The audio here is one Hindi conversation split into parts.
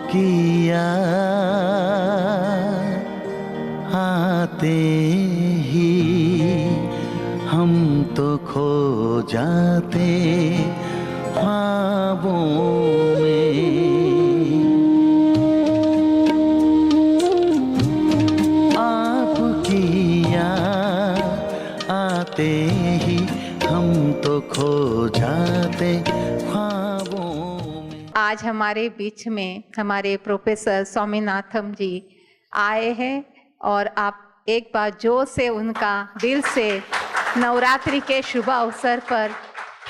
की याद आते ही हम तो खो जाते ख्वाबों में। आपकी याद आते ही हम तो खो जाते ख्वाबों में। आज हमारे बीच में हमारे प्रोफेसर स्वामीनाथन जी आए हैं और आप एक बार जोर से उनका दिल से नवरात्रि के शुभ अवसर पर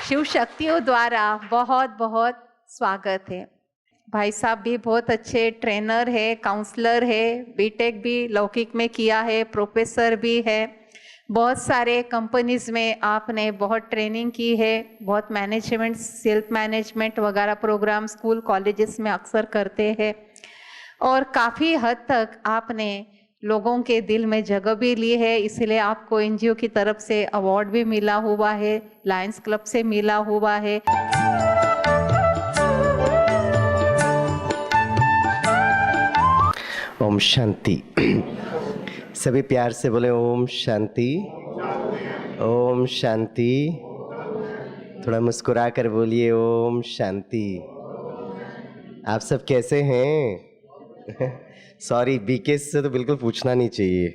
शिव शक्तियों द्वारा बहुत बहुत स्वागत है। भाई साहब भी बहुत अच्छे ट्रेनर है, काउंसलर है, बीटेक भी लौकिक में किया है, प्रोफेसर भी है, बहुत सारे कंपनीज में आपने बहुत ट्रेनिंग की है, बहुत मैनेजमेंट सेल्फ मैनेजमेंट वगैरह प्रोग्राम स्कूल कॉलेजेस में अक्सर करते हैं और काफ़ी हद तक आपने लोगों के दिल में जगह भी ली है। इसलिए आपको एनजीओ की तरफ से अवार्ड भी मिला हुआ है, लायंस क्लब से मिला हुआ है। ओम शांति। सभी प्यार से बोले ओम शांति, ओम शांति। थोड़ा मुस्कुरा कर बोलिए ओम शांति। आप सब कैसे हैं? सॉरी, बीके से तो बिल्कुल पूछना नहीं चाहिए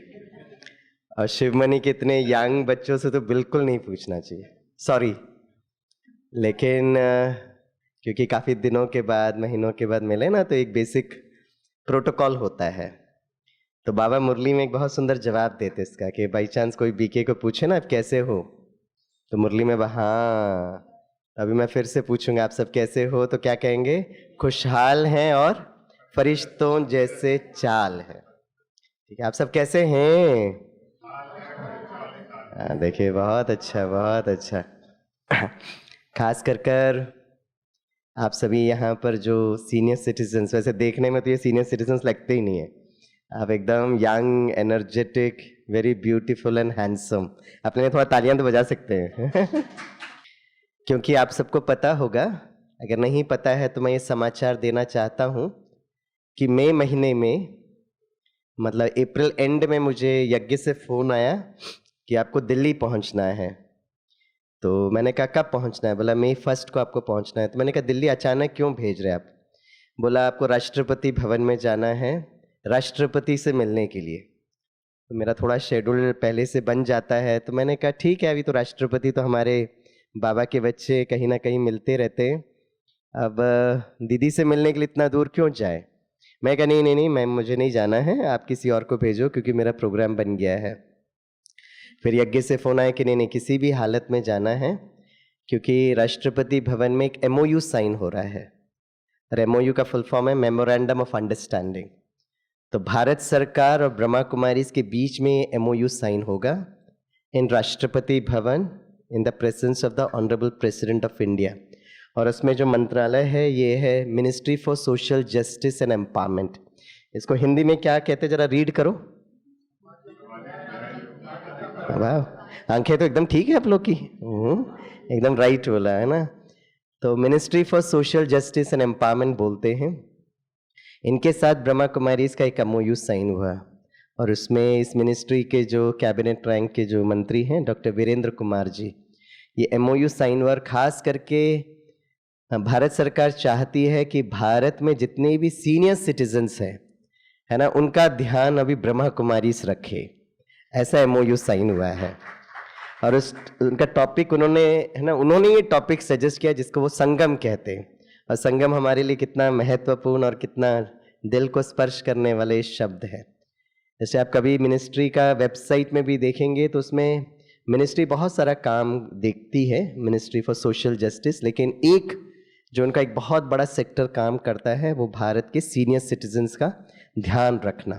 और शिवमणि के इतने यंग बच्चों से तो बिल्कुल नहीं पूछना चाहिए, सॉरी। लेकिन क्योंकि काफ़ी दिनों के बाद, महीनों के बाद मिले ना, तो एक बेसिक प्रोटोकॉल होता है। तो बाबा मुरली में एक बहुत सुंदर जवाब देते इसका कि बाई चांस कोई बीके को पूछे ना आप कैसे हो, तो मुरली में हाँ, अभी मैं फिर से पूछूंगा आप सब कैसे हो, तो क्या कहेंगे? खुशहाल हैं और फरिश्तों जैसे चाल है। ठीक है, आप सब कैसे हैं? देखिए, बहुत अच्छा, बहुत अच्छा। खास कर आप सभी यहाँ पर जो सीनियर सिटीजन्स, वैसे देखने में तो ये सीनियर सिटीजन्स लगते ही नहीं है, आप एकदम young, energetic, very beautiful and handsome. अपने थोड़ा तालियां तो बजा सकते हैं। क्योंकि आप सबको पता होगा, अगर नहीं पता है तो मैं ये समाचार देना चाहता हूँ कि मई महीने में, मतलब अप्रैल एंड में, मुझे यज्ञ से फ़ोन आया कि आपको दिल्ली पहुँचना है। तो मैंने कहा कब पहुंचना है? बोला मई 1 को आपको पहुंचना है। तो मैंने कहा दिल्ली अचानक क्यों भेज रहे आप? बोला आपको राष्ट्रपति भवन में जाना है राष्ट्रपति से मिलने के लिए। तो मेरा थोड़ा शेड्यूल पहले से बन जाता है, तो मैंने कहा ठीक है, अभी तो राष्ट्रपति तो हमारे बाबा के बच्चे कहीं ना कहीं मिलते रहते हैं, अब दीदी से मिलने के लिए इतना दूर क्यों जाए? मैं कहा नहीं नहीं नहीं मैम, मुझे नहीं जाना है, आप किसी और को भेजो क्योंकि मेरा प्रोग्राम बन गया है। फिर यज्ञ से फ़ोन आया कि नहीं नहीं, किसी भी हालत में जाना है क्योंकि राष्ट्रपति भवन में एक MOU साइन हो रहा है। और MOU का फुल फॉर्म है मेमोरेंडम ऑफ अंडरस्टैंडिंग। तो भारत सरकार और ब्रह्मा कुमारीज के बीच में MOU साइन होगा इन Rashtrapati Bhavan, in the presence of the honourable president of India. और उसमें जो मंत्रालय है ये है ministry for social justice and empowerment. इसको हिंदी में क्या कहते हैं, जरा रीड करो। वाह, आंखें तो एकदम ठीक है आप लोग की, एकदम राइट बोला है ना। तो ministry for social justice and empowerment बोलते हैं। इनके साथ ब्रह्मा कुमारीज का एक MOU साइन हुआ और उसमें इस मिनिस्ट्री के जो कैबिनेट रैंक के जो मंत्री हैं डॉक्टर वीरेंद्र कुमार जी, ये MOU साइन हुआ। और खास करके भारत सरकार चाहती है कि भारत में जितने भी सीनियर सिटीजन्स हैं, है ना, उनका ध्यान अभी ब्रह्मा कुमारीज रखे, ऐसा MOU साइन हुआ है। और उनका टॉपिक उन्होंने, है ना, उन्होंने ये टॉपिक सजेस्ट किया जिसको वो संगम कहते हैं। और संगम हमारे लिए कितना महत्वपूर्ण और कितना दिल को स्पर्श करने वाले शब्द है। जैसे आप कभी मिनिस्ट्री का वेबसाइट में भी देखेंगे तो उसमें मिनिस्ट्री बहुत सारा काम देखती है, मिनिस्ट्री फॉर सोशल जस्टिस, लेकिन एक जो उनका एक बहुत बड़ा सेक्टर काम करता है वो भारत के सीनियर सिटीजन्स का ध्यान रखना।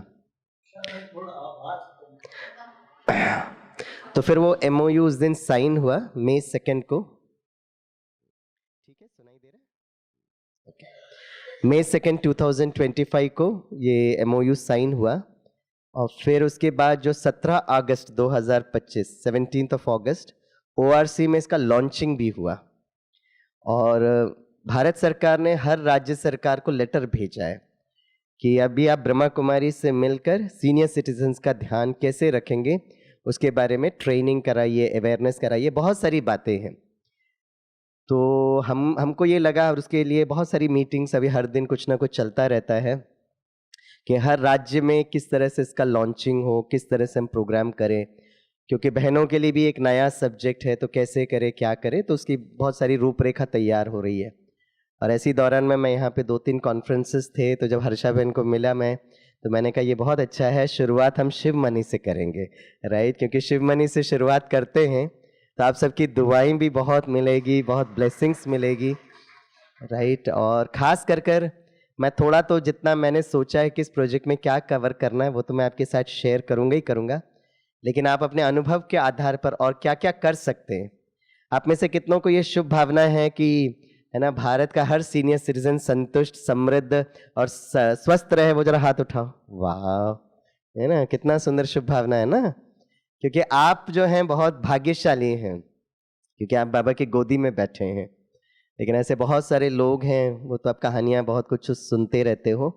तो फिर वो MOU उस दिन साइन हुआ मई 2 को। ठीक है, सुनाई दे रहा है? ओके। मई 2, 2025 को ये MOU साइन हुआ। और फिर उसके बाद जो 17 अगस्त 2025, 17th of August, ORC में इसका लॉन्चिंग भी हुआ। और भारत सरकार ने हर राज्य सरकार को लेटर भेजा है कि अभी आप ब्रह्मा कुमारी से मिलकर सीनियर सिटीजन्स का ध्यान कैसे रखेंगे उसके बारे में ट्रेनिंग कराइए, अवेयरनेस कराइए, बहुत सारी बातें हैं। तो हमको ये लगा, और उसके लिए बहुत सारी मीटिंग्स अभी हर दिन कुछ ना कुछ चलता रहता है कि हर राज्य में किस तरह से इसका लॉन्चिंग हो, किस तरह से हम प्रोग्राम करें, क्योंकि बहनों के लिए भी एक नया सब्जेक्ट है, तो कैसे करें, क्या करें, तो उसकी बहुत सारी रूपरेखा तैयार हो रही है। और ऐसी दौरान में मैं यहाँ पे 2-3 कॉन्फ्रेंसेस थे, तो जब हर्षा बहन को मिला मैं, तो मैंने कहा ये बहुत अच्छा है, शुरुआत हम शिव मनी से करेंगे, राइट, क्योंकि शिव मनी से शुरुआत करते हैं तो आप सबकी दुआएं भी बहुत मिलेगी, बहुत ब्लेसिंग्स मिलेगी, राइट। और ख़ास कर मैं थोड़ा तो जितना मैंने सोचा है कि इस प्रोजेक्ट में क्या कवर करना है वो तो मैं आपके साथ शेयर करूँगा ही करूँगा, लेकिन आप अपने अनुभव के आधार पर और क्या क्या कर सकते हैं। आप में से कितनों को ये शुभ भावना है कि, है ना, भारत का हर सीनियर सिटीजन संतुष्ट, समृद्ध और स्वस्थ रहे? वो जरा हाथ उठाओ। वाह, है ना, कितना सुंदर शुभ भावना है ना, क्योंकि आप जो हैं बहुत भाग्यशाली हैं, क्योंकि आप बाबा की गोदी में बैठे हैं। लेकिन ऐसे बहुत सारे लोग हैं, वो तो आप कहानियाँ बहुत कुछ सुनते रहते हो,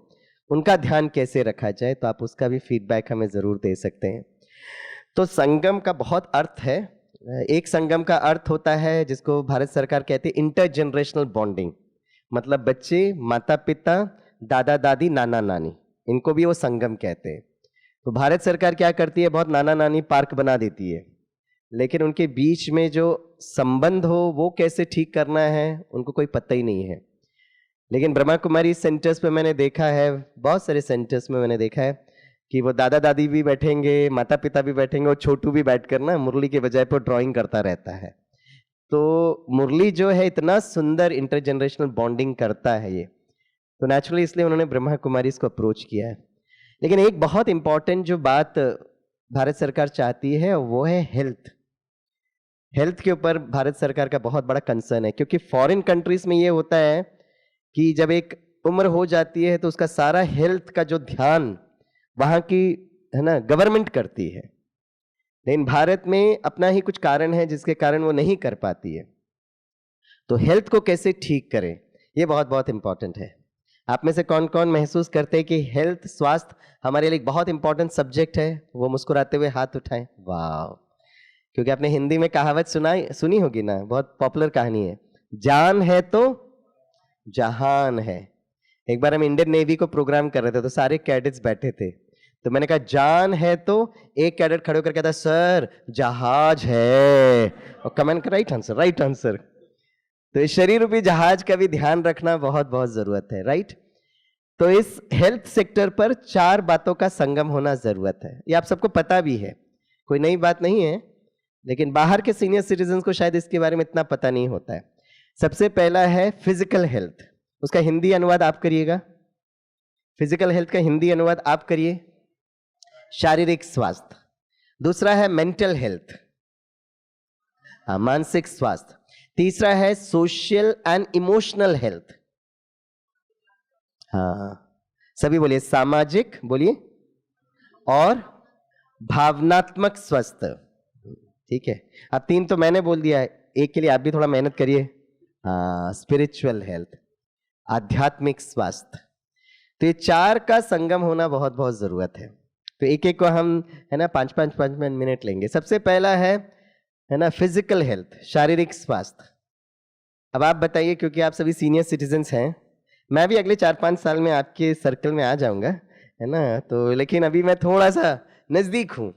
उनका ध्यान कैसे रखा जाए, तो आप उसका भी फीडबैक हमें ज़रूर दे सकते हैं। तो संगम का बहुत अर्थ है। एक संगम का अर्थ होता है जिसको भारत सरकार कहती है इंटर जनरेशनल बॉन्डिंग, मतलब बच्चे, माता पिता, दादा दादी, नाना नानी, इनको भी वो संगम कहते हैं। तो भारत सरकार क्या करती है, बहुत नाना नानी पार्क बना देती है, लेकिन उनके बीच में जो संबंध हो वो कैसे ठीक करना है उनको कोई पता ही नहीं है। लेकिन ब्रह्मा कुमारी सेंटर्स पे मैंने देखा है, बहुत सारे सेंटर्स में मैंने देखा है कि वो दादा दादी भी बैठेंगे, माता पिता भी बैठेंगे, और छोटू भी बैठकर ना मुरली के बजाय पर ड्राइंग करता रहता है। तो मुरली जो है इतना सुंदर इंटर जनरेशनल बॉन्डिंग करता है ये, तो नेचुरली इसलिए उन्होंने ब्रह्मा कुमारी इसको अप्रोच किया है। लेकिन एक बहुत इंपॉर्टेंट जो बात भारत सरकार चाहती है वो है हेल्थ। हेल्थ के ऊपर भारत सरकार का बहुत बड़ा कंसर्न है, क्योंकि फॉरेन कंट्रीज में ये होता है कि जब एक उम्र हो जाती है तो उसका सारा हेल्थ का जो ध्यान वहाँ की, है ना, गवर्नमेंट करती है। लेकिन भारत में अपना ही कुछ कारण है जिसके कारण वो नहीं कर पाती है। तो हेल्थ को कैसे ठीक करें, ये बहुत बहुत इंपॉर्टेंट है। आप में से कौन कौन महसूस करते हैं कि हेल्थ, स्वास्थ्य हमारे लिए एक बहुत इंपॉर्टेंट सब्जेक्ट है? वो मुस्कुराते हुए हाथ उठाएं। वाह, क्योंकि आपने हिंदी में कहावत सुनी होगी ना, बहुत पॉपुलर कहानी है, जान है तो जहान है। एक बार हम इंडियन नेवी को प्रोग्राम कर रहे थे, तो सारे कैडेट्स बैठे थे, तो मैंने कहा जान है तो, एक कैडेट खड़े होकर कहता सर जहाज है, और कमेंट कर राइट आंसर, राइट आंसर। तो इस शरीर रूपी जहाज का भी ध्यान रखना बहुत बहुत जरूरत है, राइट। तो इस हेल्थ सेक्टर पर 4 बातों का संगम होना जरूरत है। ये आप सबको पता भी है, कोई नई बात नहीं है, लेकिन बाहर के सीनियर सिटीजन को शायद इसके बारे में इतना पता नहीं होता है। सबसे पहला है फिजिकल हेल्थ, उसका हिंदी अनुवाद आप करिएगा। फिजिकल हेल्थ का हिंदी अनुवाद आप करिए, शारीरिक स्वास्थ्य। दूसरा है मेंटल हेल्थ, मानसिक स्वास्थ्य। तीसरा है सोशल एंड इमोशनल हेल्थ। हाँ, सभी बोलिए, सामाजिक बोलिए, और भावनात्मक स्वास्थ्य। ठीक है, अब 3 तो मैंने बोल दिया है, एक के लिए आप भी थोड़ा मेहनत करिए। हाँ, स्पिरिचुअल हेल्थ, आध्यात्मिक स्वास्थ्य। तो ये 4 का संगम होना बहुत बहुत जरूरत है। तो एक एक को हम, है ना, 5-5 मिनट लेंगे। सबसे पहला है ना, फिजिकल हेल्थ, शारीरिक स्वास्थ्य। अब आप बताइए, क्योंकि आप सभी सीनियर सिटीजन्स हैं, मैं भी अगले 4-5 साल में आपके सर्कल में आ जाऊंगा, है ना, तो लेकिन अभी मैं थोड़ा सा नजदीक हूं।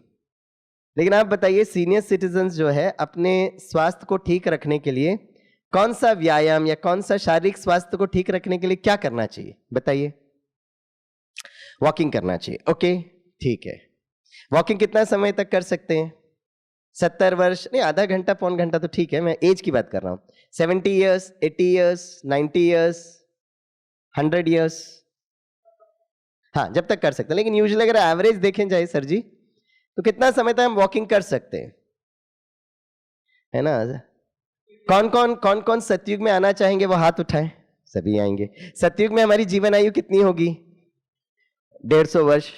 लेकिन आप बताइए, सीनियर सिटीजन्स जो है अपने स्वास्थ्य को ठीक रखने के लिए कौन सा व्यायाम या कौन सा शारीरिक स्वास्थ्य को ठीक रखने के लिए क्या करना चाहिए? बताइए। वॉकिंग करना चाहिए, ओके, ठीक है। वॉकिंग कितना समय तक कर सकते हैं? 70 वर्ष नहीं, आधा घंटा, पौन घंटा तो ठीक है, मैं एज की बात कर रहा हूँ। 70 ईयर्स, 80 ईयर्स, 90 ईयर्स, 100 ईयर्स, हाँ, जब तक कर सकते हैं। लेकिन यूजुअली अगर एवरेज देखें जाए सर जी, तो कितना समय तक हम वॉकिंग कर सकते हैं, है ना? कौन कौन सतयुग में आना चाहेंगे वो हाथ उठाएं। सभी आएंगे। सतयुग में हमारी जीवन आयु कितनी होगी? 150 वर्ष।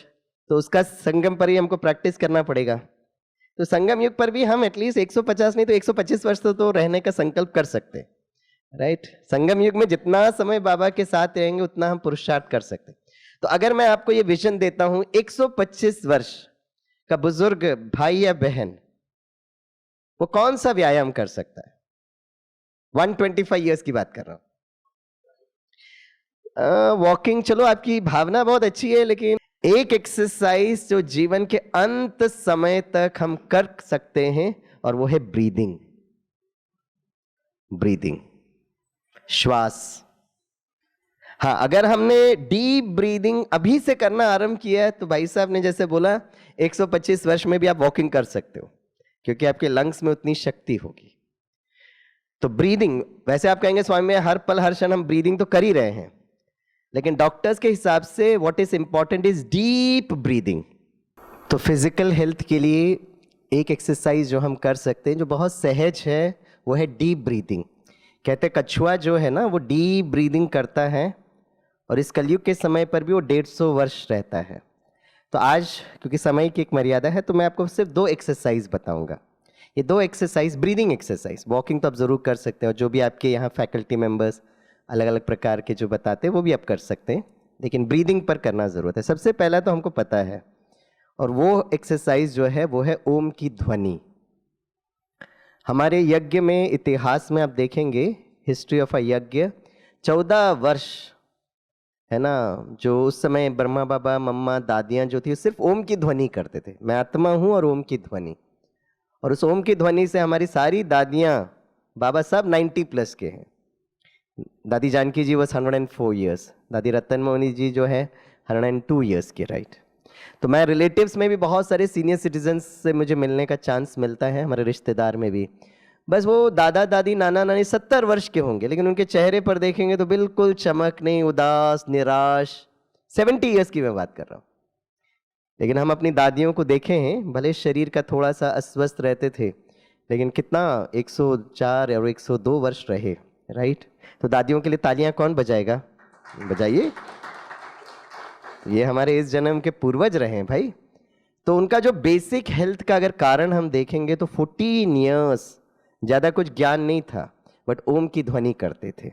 तो उसका संगम पर ही हमको प्रैक्टिस करना पड़ेगा। तो संगम युग पर भी हम एटलीस्ट 150 नहीं तो 125 वर्ष तो रहने का संकल्प कर सकते हैं, राइट? संगम युग में जितना समय बाबा के साथ रहेंगे उतना हम पुरुषार्थ कर सकते हैं। तो अगर मैं आपको ये विजन देता हूं 125 वर्ष का बुजुर्ग भाई या बहन, वो कौन सा व्यायाम कर सकता है? 125 इयर्स की बात कर रहा हूं। वॉकिंग, चलो आपकी भावना बहुत अच्छी है, लेकिन एक एक्सरसाइज जो जीवन के अंत समय तक हम कर सकते हैं, और वो है ब्रीदिंग। ब्रीदिंग, श्वास। हाँ, अगर हमने डीप ब्रीदिंग अभी से करना आरंभ किया है, तो भाई साहब ने जैसे बोला 125 वर्ष में भी आप वॉकिंग कर सकते हो, क्योंकि आपके लंग्स में उतनी शक्ति होगी। तो ब्रीदिंग, वैसे आप कहेंगे स्वामी में हर पल हर क्षण हम ब्रीदिंग तो कर ही रहे हैं, लेकिन डॉक्टर्स के हिसाब से what is important is deep breathing. तो फिजिकल हेल्थ के लिए एक एक्सरसाइज जो हम कर सकते हैं, जो बहुत सहज है, वो है डीप ब्रीदिंग। कहते हैं कछुआ जो है ना, वो डीप ब्रीदिंग करता है, और इस कलयुग के समय पर भी वो 150 वर्ष रहता है। तो आज क्योंकि समय की एक मर्यादा है, तो मैं आपको सिर्फ 2 एक्सरसाइज बताऊंगा। ये 2 एक्सरसाइज, ब्रीदिंग एक्सरसाइज, वॉकिंग तो आप जरूर कर सकते हो, जो भी आपके यहाँ फैकल्टी मेंबर्स अलग अलग प्रकार के जो बताते हैं वो भी आप कर सकते हैं, लेकिन ब्रीदिंग पर करना जरूरत है। सबसे पहला तो हमको पता है, और वो एक्सरसाइज जो है वो है ओम की ध्वनि। हमारे यज्ञ में, इतिहास में आप देखेंगे, हिस्ट्री ऑफ अ यज्ञ, 14 वर्ष है ना, जो उस समय ब्रह्मा बाबा, मम्मा, दादियां जो थी, सिर्फ ओम की ध्वनि करते थे, मैं आत्मा हूं और ओम की ध्वनि। और उस ओम की ध्वनि से हमारी सारी दादियां, बाबा सब 90 प्लस के हैं। दादी जानकी जी वॉज 104 ईयर्स, दादी रतन मोहनी जी जो है 102 ईयर्स के, राइट। तो मैं रिलेटिव्स में भी बहुत सारे सीनियर सिटीजन्स से मुझे मिलने का चांस मिलता है, हमारे रिश्तेदार में भी। बस वो दादा दादी नाना नानी 70 वर्ष के होंगे, लेकिन उनके चेहरे पर देखेंगे तो बिल्कुल चमक नहीं, उदास, निराश। 70 ईयर्स की मैं बात कर रहा हूँ। लेकिन हम अपनी दादियों को देखे हैं, भले शरीर का थोड़ा सा अस्वस्थ रहते थे, लेकिन कितना 104 और 102 वर्ष रहे, राइट। तो दादियों के लिए तालियां कौन बजाएगा? बजाइए। ये हमारे इस जन्म के पूर्वज रहे हैं भाई। तो उनका जो बेसिक हेल्थ का अगर कारण हम देखेंगे तो 14 ईयर्स, ज़्यादा कुछ ज्ञान नहीं था, बट ओम की ध्वनि करते थे।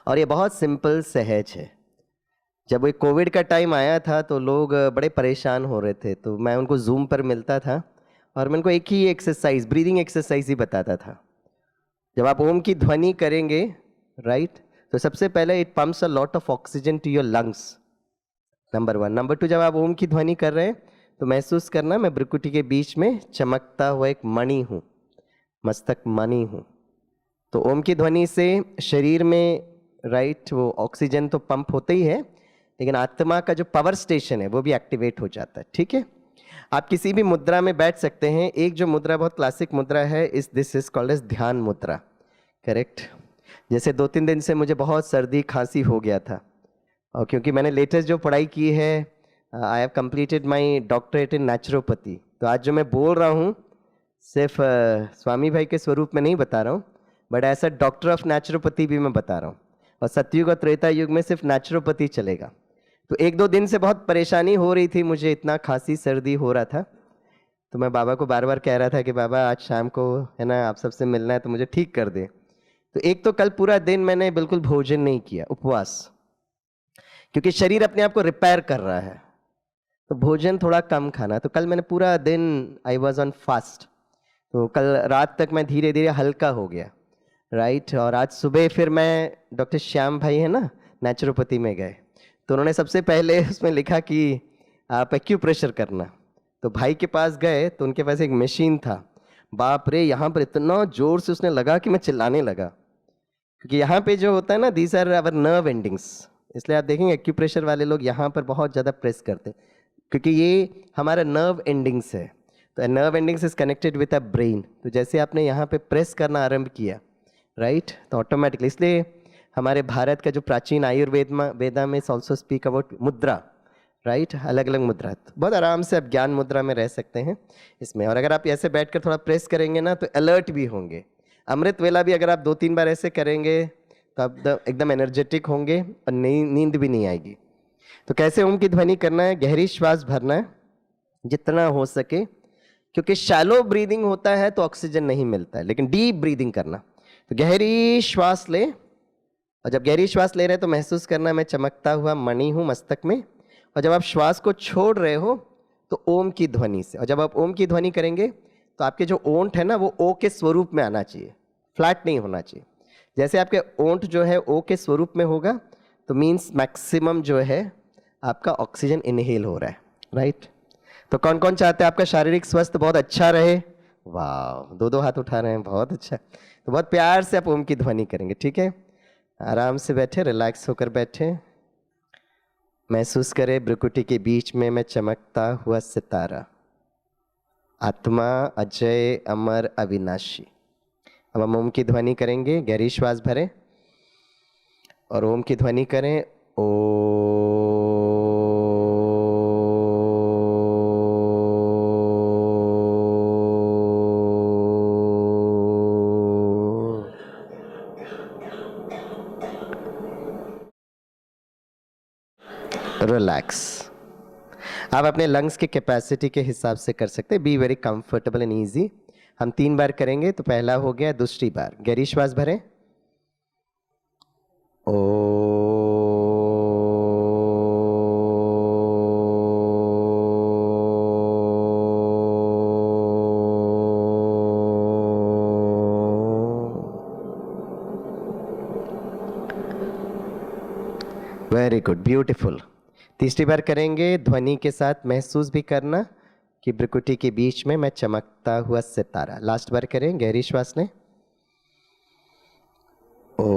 और ये बहुत सिंपल, सहज है। जब वो कोविड का टाइम आया था तो लोग बड़े परेशान हो रहे थे, तो मैं उनको जूम पर मिलता था और मैं उनको एक ही एक्सरसाइज, ब्रीदिंग एक्सरसाइज ही बताता था। जब आप ओम की ध्वनि करेंगे, राइट, तो सबसे पहले it pumps a lot of oxygen to your lungs, number 1। Number 2, जब आप ओम की ध्वनि कर रहे हैं तो महसूस करना मैं भ्रुकुटी के बीच में चमकता हुआ एक मणि हूँ, मस्तक मणि हूँ। तो ओम की ध्वनि से शरीर में, राइट, वो ऑक्सीजन तो पंप होते ही है, लेकिन आत्मा का जो पावर स्टेशन है वो भी एक्टिवेट हो जाता है, ठीक है। आप किसी भी मुद्रा में बैठ सकते हैं। एक जो मुद्रा बहुत क्लासिक मुद्रा है, दिस इज कॉल्ड एज ध्यान मुद्रा, करेक्ट। जैसे 2-3 दिन से मुझे बहुत सर्दी खांसी हो गया था, और क्योंकि मैंने लेटेस्ट जो पढ़ाई की है, I have completed my doctorate in naturopathy, तो आज जो मैं बोल रहा हूँ सिर्फ स्वामी भाई के स्वरूप में नहीं बता रहा हूँ, बट ऐसा डॉक्टर ऑफ नेचुरोपैथी भी मैं बता रहा हूँ। और सतयुग और त्रेता युग में सिर्फ नेचुरोपैथी चलेगा। तो 1-2 दिन से बहुत परेशानी हो रही थी मुझे, इतना खांसी सर्दी हो रहा था, तो मैं बाबा को बार बार कह रहा था कि बाबा आज शाम को है ना आप सबसे मिलना है, तो मुझे ठीक कर दे। तो एक तो कल पूरा दिन मैंने बिल्कुल भोजन नहीं किया, उपवास, क्योंकि शरीर अपने आप को रिपेयर कर रहा है, तो भोजन थोड़ा कम खाना। तो कल मैंने पूरा दिन आई वॉज ऑन फास्ट, तो कल रात तक मैं धीरे धीरे हल्का हो गया, राइट। और आज सुबह फिर मैं, डॉक्टर श्याम भाई है ना नेचुरोपैथी में गए, तो उन्होंने सबसे पहले उसमें लिखा कि आप एक्यूप्रेशर करना। तो भाई के पास गए तो उनके पास एक मशीन था, बाप रे, यहाँ पर इतना जोर से उसने लगा कि मैं चिल्लाने लगा, क्योंकि यहाँ पे जो होता है ना, these are our nerve endings, इसलिए आप देखेंगे एक्यूप्रेशर वाले लोग यहाँ पर बहुत ज़्यादा प्रेस करते हैं, क्योंकि ये हमारा नर्व एंडिंग्स है। तो nerve endings is connected with a brain. तो जैसे आपने यहाँ पे प्रेस करना आरंभ किया, राइट, तो ऑटोमेटिकली, इसलिए हमारे भारत का जो प्राचीन आयुर्वेद में, वेदा में ऑल्सो स्पीक अबाउट मुद्रा, राइट, अलग अलग मुद्रा। तो बहुत आराम से आप ज्ञान मुद्रा में रह सकते हैं इसमें। और अगर आप ऐसे बैठकर थोड़ा प्रेस करेंगे ना तो अलर्ट भी होंगे। अमृत वेला भी अगर आप 2-3 बार ऐसे करेंगे तो आप एकदम एनर्जेटिक होंगे और नींद भी नहीं आएगी। तो कैसे ओम की ध्वनि करना है? गहरी श्वास भरना है जितना हो सके, क्योंकि शैलो ब्रीदिंग होता है तो ऑक्सीजन नहीं मिलता है, लेकिन डीप ब्रीदिंग करना। तो गहरी श्वास ले और जब गहरी श्वास ले रहे हैं तो महसूस करना मैं चमकता हुआ मणि हूँ मस्तक में। और जब आप श्वास को छोड़ रहे हो तो ओम की ध्वनि से, और जब आप ओम की ध्वनि करेंगे तो आपके जो ओंठ है ना वो ओ के स्वरूप में आना चाहिए, फ्लैट नहीं होना चाहिए। जैसे आपके ओंठ जो है ओ के स्वरूप में होगा तो मीन्स मैक्सिमम जो है आपका ऑक्सीजन इनहेल हो रहा है, राइट। तो कौन कौन चाहते हैं आपका शारीरिक स्वास्थ्य बहुत अच्छा रहे? वाह, दो दो हाथ उठा रहे हैं, बहुत अच्छा। तो बहुत प्यार से आप ओम की ध्वनि करेंगे, ठीक है। आराम से बैठे, रिलैक्स होकर बैठे। महसूस करें भ्रुकुटी के बीच में मैं चमकता हुआ सितारा, आत्मा अजय अमर अविनाशी। अब हम ओम की ध्वनि करेंगे, गहरी श्वास भरें और ओम की ध्वनि करें। ओ रिलैक्स। आप अपने लंग्स की कैपेसिटी के हिसाब से कर सकते हैं। Be very comfortable and easy. हम 3 बार करेंगे, तो पहला हो गया, दूसरी बार गहरी श्वास भरें। ओ वेरी गुड, ब्यूटीफुल। तीसरी बार करेंगे, ध्वनि के साथ महसूस भी करना कि भ्रुकुटी के बीच में मैं चमकता हुआ सितारा। लास्ट बार करें, गहरी श्वास लें। ओ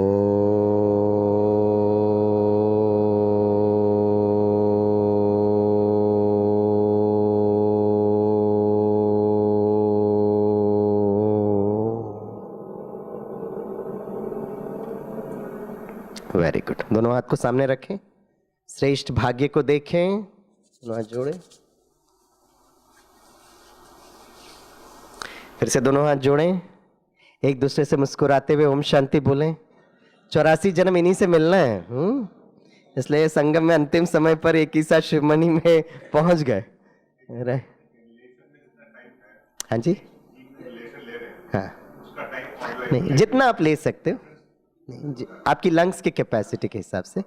वेरी गुड। दोनों हाथ को सामने रखें, श्रेष्ठ भाग्य को देखें, दोनों हाथ जोड़ें। फिर से दोनों हाथ जोड़ें, एक दूसरे से मुस्कुराते हुए ओम शांति बोलें। 84 जन्म इन्हीं से मिलना है, इसलिए संगम में अंतिम समय पर एक ही साथ शिवमणि में पहुंच गए। हाँ जी, हाँ, नहीं, जितना आप ले सकते हो, आपकी लंग्स की कैपेसिटी के हिसाब से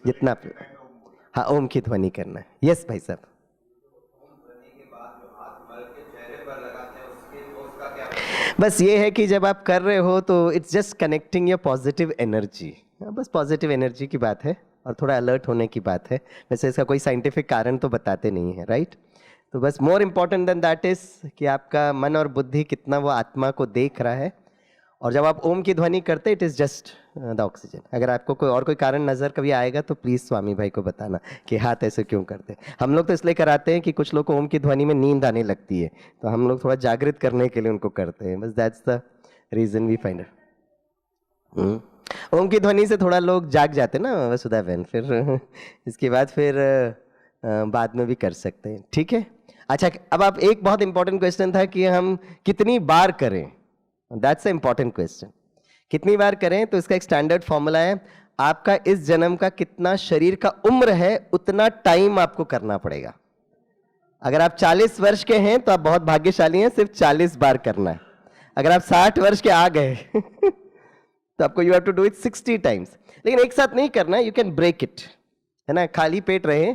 जितना आप, हाँ, ओम की ध्वनि करना है। यस भाई साहब। बस ये है कि जब आप कर रहे हो तो it's just connecting your positive energy, बस पॉजिटिव एनर्जी की बात है और थोड़ा अलर्ट होने की बात है। वैसे इसका कोई साइंटिफिक कारण तो बताते नहीं है, राइट। तो बस more important than that is कि आपका मन और बुद्धि कितना वो आत्मा को देख रहा है। और जब आप ओम की ध्वनि करते it is just the oxygen. अगर आपको कोई कारण नज़र कभी आएगा तो प्लीज़ स्वामी भाई को बताना कि हाथ ऐसे क्यों करते। हम लोग तो इसलिए कराते हैं कि कुछ लोग को ओम की ध्वनि में नींद आने लगती है, तो हम लोग थोड़ा जागृत करने के लिए उनको करते हैं, बस that's the reason we find. Om की ध्वनि से थोड़ा लोग जाग जाते हैं ना वसुधा बहन, फिर इसके बाद फिर बाद में भी कर सकते हैं, ठीक है। अच्छा, अब आप, एक बहुत इंपॉर्टेंट क्वेश्चन था कि हम कितनी बार करें, दैट्स अ इंपॉर्टेंट क्वेश्चन। कितनी बार करें, तो इसका एक स्टैंडर्ड फॉर्मूला है, आपका इस जन्म का कितना शरीर का उम्र है उतना टाइम आपको करना पड़ेगा। अगर आप 40 वर्ष के हैं तो आप बहुत भाग्यशाली हैं, सिर्फ 40 बार करना है। अगर आप 60 वर्ष के आ गए तो आपको you have to do it 60 times. लेकिन एक साथ नहीं करना, यू कैन ब्रेक इट, है ना। खाली पेट रहे,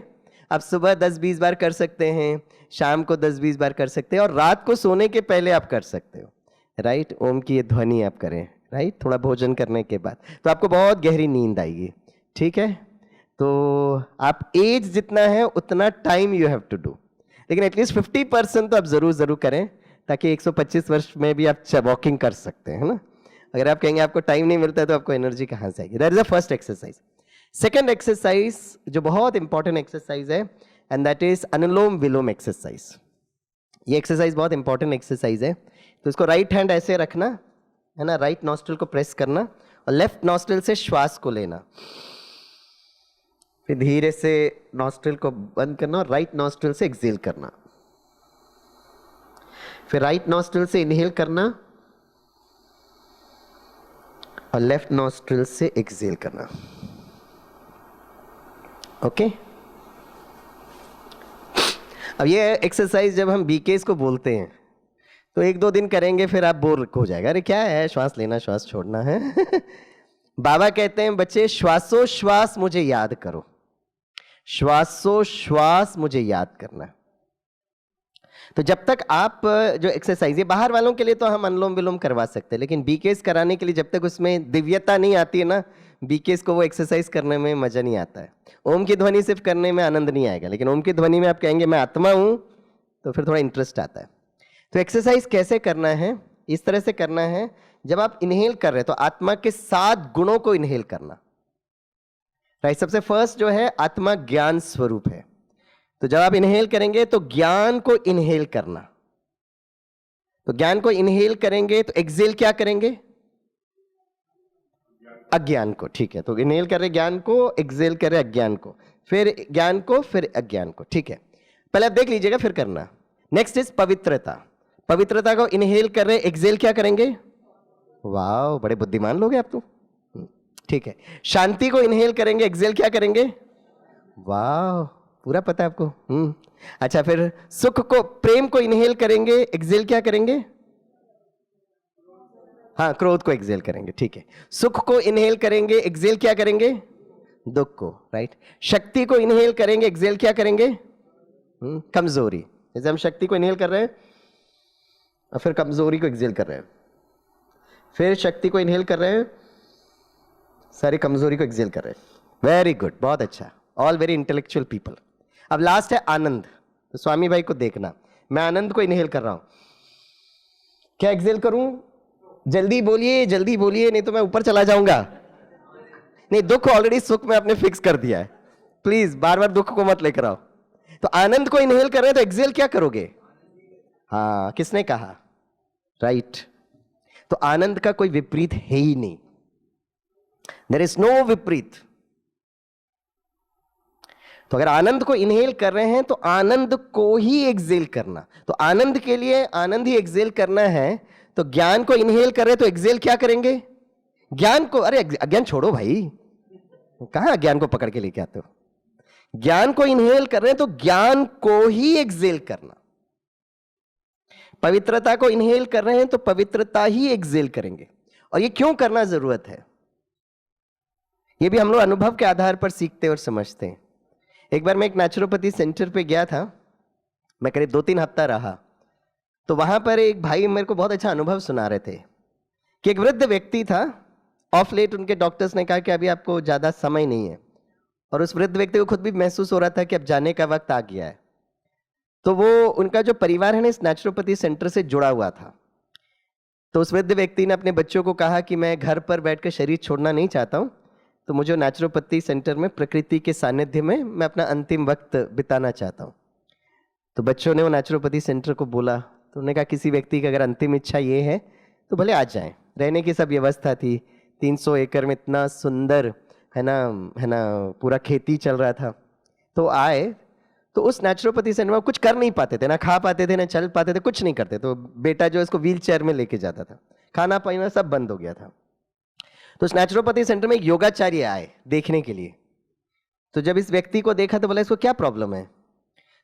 आप सुबह 10-20 बार कर सकते हैं, शाम को 10-20 बार कर सकते हैं, और रात को सोने के पहले आप कर सकते हो, राइट। ओम की ये ध्वनि आप करें, राइट, थोड़ा भोजन करने के बाद, तो आपको बहुत गहरी नींद आएगी, ठीक है। तो आप एज जितना है उतना time you have to do, लेकिन एटलीस्ट 50% तो आप जरूर करें, ताकि 125 वर्ष में भी आप वॉकिंग कर सकते हैं, है ना। अगर आप कहेंगे आपको टाइम नहीं मिलता है तो आपको एनर्जी कहाँ से आएगी। That is the first exercise. Second exercise जो बहुत इंपॉर्टेंट एक्सरसाइज है, and that is anulom vilom exercise. ये एक्सरसाइज बहुत इंपॉर्टेंट एक्सरसाइज है। तो इसको राइट हैंड ऐसे रखना है ना, राइट नॉस्ट्रिल को प्रेस करना और लेफ्ट नॉस्ट्रिल से श्वास को लेना, फिर धीरे से नॉस्ट्रिल को बंद करना और राइट नॉस्ट्रिल से एक्सहेल करना, फिर राइट नॉस्ट्रिल से इनहेल करना और लेफ्ट नॉस्ट्रिल से एक्सहेल करना। ओके। अब ये एक्सरसाइज जब हम बीकेस को बोलते हैं तो 1-2 दिन करेंगे, फिर आप बोर हो जाएगा, अरे क्या है, श्वास लेना श्वास छोड़ना है बाबा कहते हैं बच्चे श्वासोश्वास मुझे याद करो, श्वासोश्वास मुझे याद करना। तो जब तक आप जो एक्सरसाइज, ये बाहर वालों के लिए तो हम अनुलोम विलोम करवा सकते हैं, लेकिन बीकेएस कराने के लिए जब तक उसमें दिव्यता नहीं आती है ना, बीकेएस को वो एक्सरसाइज करने में मजा नहीं आता है। ओम की ध्वनि सिर्फ करने में आनंद नहीं आएगा, लेकिन ओम की ध्वनि में आप कहेंगे मैं आत्मा हूं, तो फिर थोड़ा इंटरेस्ट आता है। तो एक्सरसाइज कैसे करना है? इस तरह से करना है, जब आप इनहेल कर रहे हैं तो आत्मा के 7 गुणों को इनहेल करना। राइट, सबसे फर्स्ट जो है आत्मा ज्ञान स्वरूप है। तो जब आप इनहेल करेंगे तो ज्ञान को इनहेल करना। तो ज्ञान को इनहेल करेंगे तो एक्सेल क्या करेंगे? अज्ञान को। ठीक है, तो इनहेल कर रहे ज्ञान को, एक्सेल कर रहे अज्ञान को, फिर ज्ञान को, फिर अज्ञान को। ठीक है, पहले आप देख लीजिएगा फिर करना। नेक्स्ट इज पवित्रता। पवित्रता को इनहेल कर रहे, एक्सेल क्या करेंगे? वाह, बड़े बुद्धिमान लोग हैं आप तो। ठीक है, शांति को इनहेल करेंगे, एक्सेल क्या करेंगे? वाह, पूरा पता है आपको। अच्छा, फिर सुख को, प्रेम को इनहेल करेंगे, एक्सेल क्या करेंगे? हाँ, क्रोध को एक्सेल करेंगे। ठीक है, सुख को इनहेल करेंगे, एक्सेल क्या करेंगे? दुख को। राइट, शक्ति को इनहेल करेंगे, एक्सेल क्या करेंगे? कमजोरी। जैसे हम शक्ति को इनहेल कर रहे हैं और फिर कमजोरी को एक्सेल कर रहे हैं, फिर शक्ति को इनहेल कर रहे हैं, सारी कमजोरी को एक्सेल कर रहे हैं। वेरी गुड, बहुत अच्छा, ऑल वेरी इंटेलेक्चुअल पीपल। अब लास्ट है आनंद। तो स्वामी भाई को देखना, मैं आनंद को इनहेल कर रहा हूं, क्या एक्सेल करूं? जल्दी बोलिए, जल्दी बोलिए, नहीं तो मैं ऊपर चला जाऊंगा। नहीं, दुख ऑलरेडी सुख में आपने फिक्स कर दिया है, प्लीज बार बार दुख को मत लेकर आओ। तो आनंद को इनहेल कर रहे हैं तो एक्सेल क्या करोगे? हाँ, किसने कहा? राइट। तो आनंद का कोई विपरीत है ही नहीं, देयर इज नो विपरीत। तो अगर आनंद को इनहेल कर रहे हैं तो आनंद को ही एक्सेल करना। तो आनंद के लिए आनंद ही एक्सेल करना है। तो ज्ञान को इनहेल कर रहे हैं तो एक्सेल क्या करेंगे? ज्ञान को, अरे अज्ञान छोड़ो भाई, कहां ज्ञान को पकड़ के लेके आते हो? ज्ञान को इनहेल कर रहे हैं तो ज्ञान को ही एक्सेल करना। पवित्रता को इनहेल कर रहे हैं तो पवित्रता ही एक्सेल करेंगे। और ये क्यों करना जरूरत है, ये भी हम लोग अनुभव के आधार पर सीखते और समझते हैं। एक बार मैं एक नेचुरोपैथी सेंटर पे गया था, मैं करीब 2-3 हफ्ता रहा। तो वहां पर एक भाई मेरे को बहुत अच्छा अनुभव सुना रहे थे कि एक वृद्ध व्यक्ति था, ऑफ लेट उनके डॉक्टर्स ने कहा कि अभी आपको ज़्यादा समय नहीं है, और उस वृद्ध व्यक्ति को खुद भी महसूस हो रहा था कि अब जाने का वक्त आ गया है। तो वो, उनका जो परिवार है ना, इस नेचुरोपैथी सेंटर से जुड़ा हुआ था। तो उस वृद्ध व्यक्ति ने अपने बच्चों को कहा कि मैं घर पर बैठकर शरीर छोड़ना नहीं चाहता हूँ, तो मुझे नेचुरोपैथी सेंटर में प्रकृति के सानिध्य में मैं अपना अंतिम वक्त बिताना चाहता हूँ। तो बच्चों ने वो नेचुरोपैथी सेंटर को बोला, तो उन्होंने कहा किसी व्यक्ति की अगर अंतिम इच्छा ये है तो भले आ जाएं। रहने की सब व्यवस्था थी, 300 एकड़ में इतना सुंदर है ना, पूरा खेती चल रहा था। तो आए, तो उस नेचुरोपैथी सेंटर में कुछ कर नहीं पाते थे, ना खा पाते थे, ना चल पाते थे, कुछ नहीं करते। तो बेटा जो इसको व्हील चेयर में लेके जाता था, खाना पीना सब बंद हो गया था। तो उस नेचुरोपैथी सेंटर में एक योगाचार्य आए देखने के लिए। तो जब इस व्यक्ति को देखा तो बोला इसको क्या प्रॉब्लम है?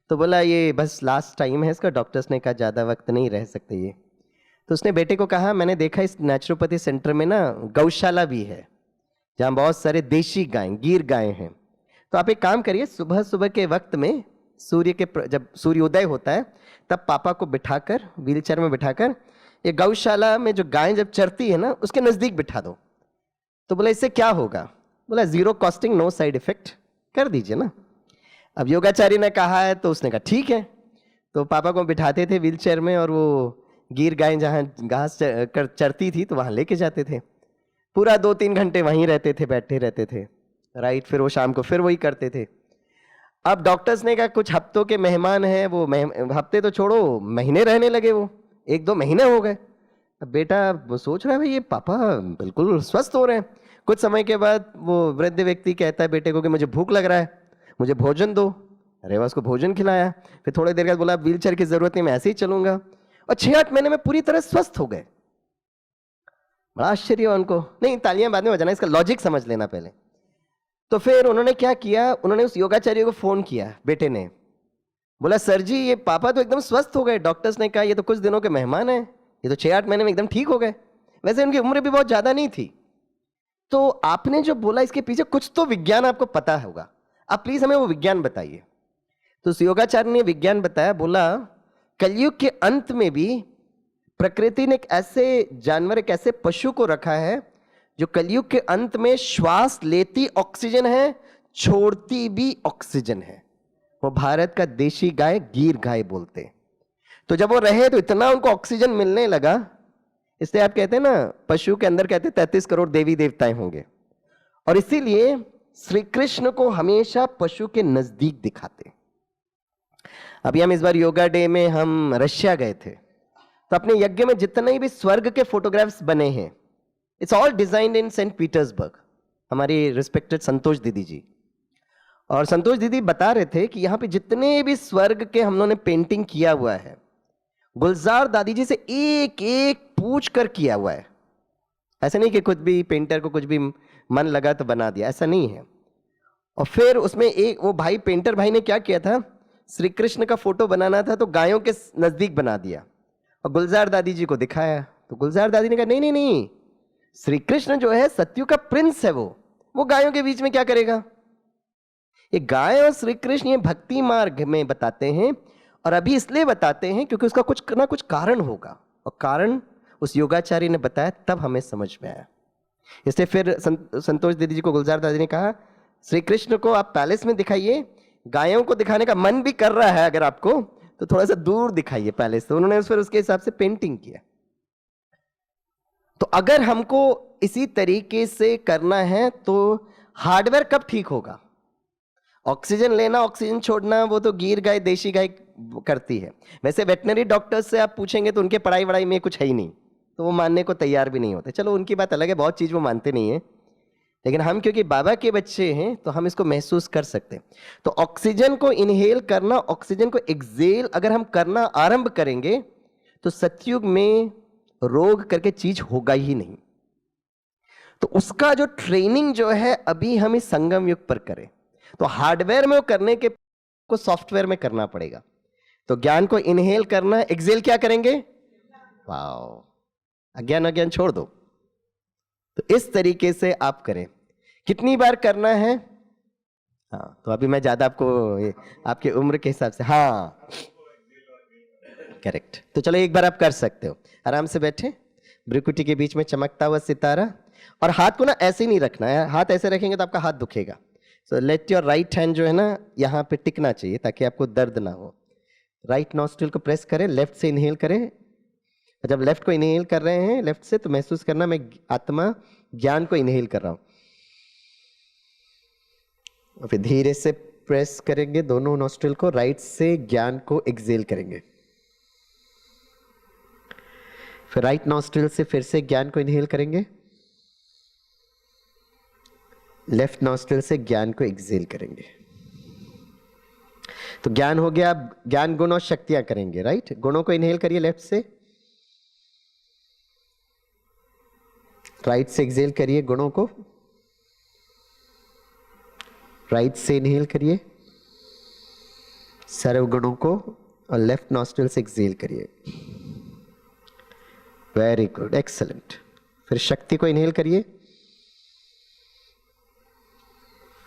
तो बोला ये बस लास्ट टाइम है इसका, डॉक्टर्स ने कहा ज़्यादा वक्त नहीं रह सकते ये। तो उसने बेटे को कहा मैंने देखा इस नेचुरोपैथी सेंटर में ना गौशाला भी है, जहाँ बहुत सारे देशी गाय, गीर गाय हैं। तो आप एक काम करिए, सुबह सुबह के वक्त में जब सूर्योदय होता है तब पापा को बिठाकर, व्हील चेयर में बिठाकर, ये गौशाला में जो गाय जब चरती है ना उसके नज़दीक बिठा दो। तो बोला इससे क्या होगा? बोला 0 कॉस्टिंग, नो साइड इफेक्ट, कर दीजिए ना। अब योगाचार्य ने कहा है तो उसने कहा ठीक है। तो पापा को बिठाते थे व्हील चेयर में, और वो गिर गाय जहाँ घास चरती थी तो वहाँ लेके जाते थे। पूरा 2-3 घंटे वहीं रहते थे, बैठे रहते थे। राइट, फिर वो शाम को फिर वही करते थे। अब डॉक्टर्स ने कहा कुछ हफ्तों के मेहमान हैं, वो हफ्ते तो छोड़ो, महीने रहने लगे, वो 1-2 महीने हो गए। अब बेटा वो सोच रहा है भाई ये पापा बिल्कुल स्वस्थ हो रहे हैं। कुछ समय के बाद वो वृद्ध व्यक्ति कहता है बेटे को कि मुझे भूख लग रहा है, मुझे भोजन दो। अरे उसको भोजन खिलाया। फिर थोड़ी देर बाद बोला व्हील चेयर की जरूरत नहीं, मैं ऐसे ही चलूंगा। और 6-8 महीने में पूरी तरह स्वस्थ हो गए। बड़ा आश्चर्य हुआ उनको। नहीं, तालियां बाद में बजाना, इसका लॉजिक समझ लेना पहले। तो फिर उन्होंने क्या किया, उन्होंने उस योगाचार्य को फोन किया, बेटे ने बोला सर जी ये पापा तो एकदम स्वस्थ हो गए, डॉक्टर्स ने कहा ये तो कुछ दिनों के मेहमान हैं, ये तो 6-8 महीने में एकदम ठीक हो गए। वैसे उनकी उम्र भी बहुत ज्यादा नहीं थी। तो आपने जो बोला इसके पीछे कुछ तो विज्ञान आपको पता होगा, आप प्लीज हमें वो विज्ञान बताइए। तो उस योगाचार्य ने विज्ञान बताया, बोला कलयुग के अंत में भी प्रकृति ने एक ऐसे जानवर, एक ऐसे पशु को रखा है जो कलयुग के अंत में श्वास लेती ऑक्सीजन है, छोड़ती भी ऑक्सीजन है। वो भारत का देशी गाय, गीर गाय बोलते हैं। तो जब वो रहे तो इतना उनको ऑक्सीजन मिलने लगा, इसलिए आप कहते हैं ना पशु के अंदर कहते 33 करोड़ देवी देवताएं होंगे, और इसीलिए श्री कृष्ण को हमेशा पशु के नजदीक दिखाते। अभी हम इस बार योगा डे में हम रशिया गए थे, तो अपने यज्ञ में जितने भी स्वर्ग के फोटोग्राफ्स बने हैं, it's all designed in Saint Petersburg. हमारी रिस्पेक्टेड संतोष दीदी जी, और संतोष दीदी बता रहे थे कि यहाँ पे जितने भी स्वर्ग के हम लोगों ने पेंटिंग किया हुआ है, गुलजार दादी जी से एक एक पूछ कर किया हुआ है। ऐसा नहीं कि कुछ भी पेंटर को कुछ भी मन लगा तो बना दिया, ऐसा नहीं है। और फिर उसमें एक वो भाई पेंटर भाई ने क्या किया था, श्री कृष्ण का फोटो बनाना था तो गायों के नजदीक बना दिया और गुलजार दादी जी को दिखाया। तो गुलजार दादी ने कहा नहीं नहीं नहीं, श्री कृष्ण जो है सत्युग का प्रिंस है, वो गायों के बीच में क्या करेगा। ये गाय और श्री कृष्ण ये भक्ति मार्ग में बताते हैं, और अभी इसलिए बताते हैं क्योंकि उसका कुछ ना कुछ कारण होगा, और कारण उस योगाचार्य ने बताया, तब हमें समझ में आया। इसलिए फिर संतोष दीदी जी को गुलजार दादी ने कहा श्री कृष्ण को आप पैलेस में दिखाइए, गायों को दिखाने का मन भी कर रहा है अगर आपको तो थोड़ा सा दूर दिखाइए पैलेस। तो उन्होंने फिर उसके हिसाब से पेंटिंग किया। तो अगर हमको इसी तरीके से करना है तो हार्डवेयर कब ठीक होगा। ऑक्सीजन लेना ऑक्सीजन छोड़ना वो तो गीर गाय देशी गाय करती है। वैसे वेटनरी डॉक्टर्स से आप पूछेंगे तो उनके पढ़ाई वढ़ाई में कुछ है ही नहीं, तो वो मानने को तैयार भी नहीं होते। चलो उनकी बात अलग है, बहुत चीज़ वो मानते नहीं है, लेकिन हम क्योंकि बाबा के बच्चे हैं तो हम इसको महसूस कर सकते हैं। तो ऑक्सीजन को इनहेल करना, ऑक्सीजन को एक्सेल अगर हम करना आरंभ करेंगे तो सतयुग में रोग करके चीज होगा ही नहीं। तो उसका जो ट्रेनिंग जो है अभी हम इस संगम युग पर करें, तो हार्डवेयर में वो करने के को सॉफ्टवेयर में करना पड़ेगा। तो ज्ञान को इनहेल करना, एक्सेल क्या करेंगे, वाओ, अज्ञान अज्ञान छोड़ दो। तो इस तरीके से आप करें। कितनी बार करना है, हाँ तो अभी मैं ज्यादा आपको आपकी उम्र के हिसाब से, हाँ करेक्ट। तो चलो एक बार आप कर सकते हो, आराम से बैठे, भ्रुकुटी के बीच में चमकता हुआ सितारा, और हाथ को ना ऐसे ही नहीं रखना है, हाथ ऐसे रखेंगे तो आपका हाथ दुखेगा। So let your right hand जो है ना यहाँ पे टिकना चाहिए ताकि आपको दर्द ना हो। राइट नॉस्ट्रिल को प्रेस करें, लेफ्ट से इनहेल करें। जब लेफ्ट को इनहेल कर रहे हैं लेफ्ट से, तो महसूस करना मैं आत्मा ज्ञान को इनहेल कर रहा हूं। और फिर धीरे से प्रेस करेंगे दोनों नॉस्ट्रिल को, राइट से ज्ञान को एक्सेल करेंगे। फिर राइट नॉस्ट्रिल से फिर से ज्ञान को इनहेल करेंगे, लेफ्ट नॉस्ट्रिल से ज्ञान को एक्सेल करेंगे। तो ज्ञान हो गया, अब ज्ञान गुण और शक्तियां करेंगे। राइट, गुणों को इनहेल करिए लेफ्ट से, राइट से एक्सेल करिए गुणों को, राइट से इनहेल करिए सर्व गुणों को, और लेफ्ट नॉस्ट्रिल से एक्सेल करिए। Very good, excellent. फिर शक्ति को इनहेल करिए,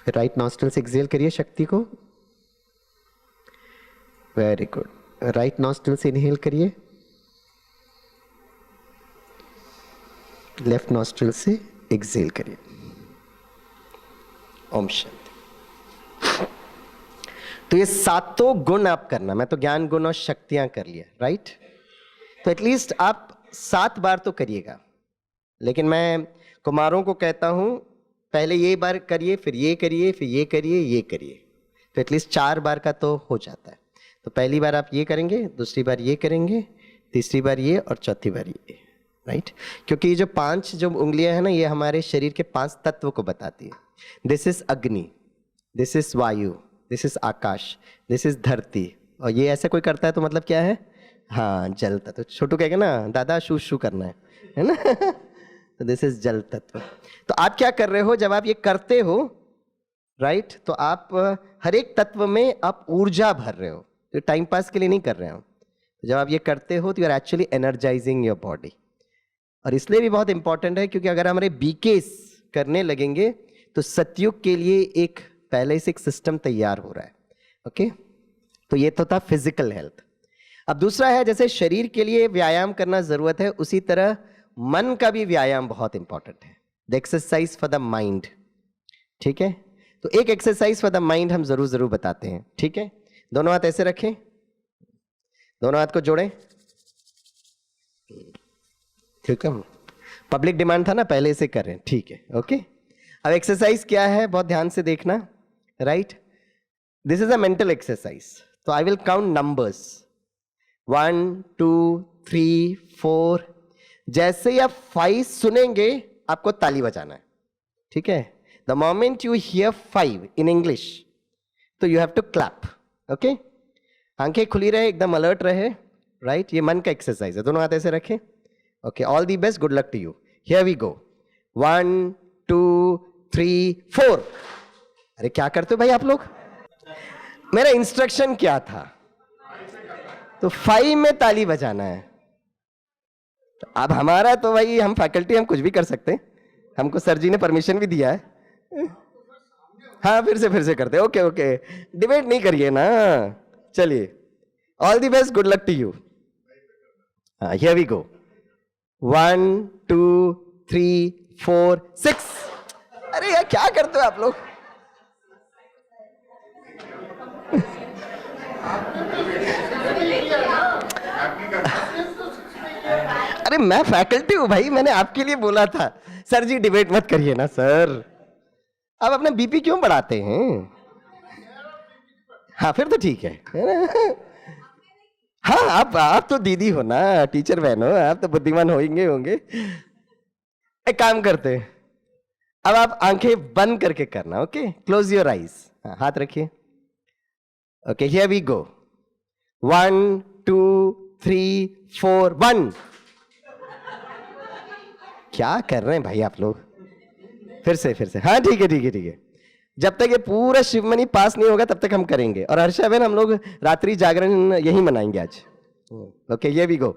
फिर राइट नॉस्ट्रिल से एक्सेल करिए शक्ति को। वेरी गुड, राइट नॉस्ट्रिल से इनहेल करिए, लेफ्ट नॉस्ट्रिल से एक्सेल करिए। ओम शांति। तो ये सातों गुण आप करना, मैं तो ज्ञान गुण और शक्तियां कर लिया। राइट, तो एटलीस्ट आप 7 बार तो करिएगा। लेकिन मैं कुमारों को कहता हूं पहले ये बार करिए, फिर ये करिए, फिर ये करिए, ये करिए, तो एटलीस्ट 4 बार का तो हो जाता है। तो पहली बार आप ये करेंगे, दूसरी बार ये करेंगे, तीसरी बार ये, और चौथी बार ये। राइट, क्योंकि ये जो 5 जो उंगलियां हैं ना, ये हमारे शरीर के 5 तत्व को बताती है। दिस इज अग्नि, दिस इज वायु, this is Akash, this is धरती। और ये ऐसे कोई करता है तो मतलब क्या है, हाँ जल तत्व। छोटू कहेगा ना दादा शू शू करना है ना तो दिस इज जल तत्व। तो आप क्या कर रहे हो जब आप ये करते हो, राइट, तो आप हर एक तत्व में आप ऊर्जा भर रहे हो, तो टाइम पास के लिए नहीं कर रहे हो। जब आप ये करते हो तो you are actually energising your body. और इसलिए भी बहुत इंपॉर्टेंट है क्योंकि अगर हमारे बीकेस करने लगेंगे तो सतयुग के लिए एक पहले से एक सिस्टम तैयार हो रहा है। ओके, तो ये तो था फिजिकल हेल्थ। अब दूसरा है, जैसे शरीर के लिए व्यायाम करना जरूरत है, उसी तरह मन का भी व्यायाम बहुत इंपॉर्टेंट है। The exercise for the mind. ठीक है, तो एक एक्सरसाइज फॉर द माइंड हम जरूर बताते हैं। ठीक है, दोनों हाथ ऐसे रखें, दोनों हाथ को जोड़ें। ठीक है, पब्लिक डिमांड था ना, पहले से कर रहे हैं। ठीक है, ओके। अब एक्सरसाइज क्या है, बहुत ध्यान से देखना। Right, this is a mental exercise. तो आई विल काउंट नंबर्स 1 2 3 4। जैसे ही आप 5 सुनेंगे आपको ताली बजाना है। ठीक है, the moment you hear 5 in English तो you have to clap. Okay, आंखें खुली रहे, एकदम अलर्ट रहे। राइट, ये मन का एक्सरसाइज है। दोनों हाथ ऐसे रखें। Okay, all the best, good luck to you. Here we go, 1 2 3 4। अरे क्या करते हो भाई आप लोग? मेरा इंस्ट्रक्शन क्या था? तो 5 में ताली बजाना है। अब हमारा तो भाई, हम फैकल्टी, हम कुछ भी कर सकते हैं। हमको सर जी ने परमिशन भी दिया है। हाँ, फिर से करते हैं। ओके ओके, डिबेट नहीं करिए ना। चलिए, all the best, good luck to you. हाँ, हियर वी गो, 1 2 3 4 6। अरे यार क्या करते हो आप लोग? अरे मैं फैकल्टी हूं भाई, मैंने आपके लिए बोला था। सर जी डिबेट मत करिए ना सर, आप अपने बीपी क्यों बढ़ाते हैं? हाँ, फिर तो ठीक है ना? हाँ, आप तो दीदी हो ना, टीचर बहन हो, आप तो बुद्धिमान होंगे। एक काम करते हैं, अब आप आंखें बंद करके करना। Okay, close your eyes. हाथ रखिए। Okay, here we go, 1 2 3 4 1। क्या कर रहे हैं भाई आप लोग? फिर से। हाँ, ठीक है। जब तक ये पूरा शिवमणि पास नहीं होगा तब तक हम करेंगे। और हर्षा बहन, हम लोग रात्रि जागरण यही मनाएंगे आज। Okay, here we go,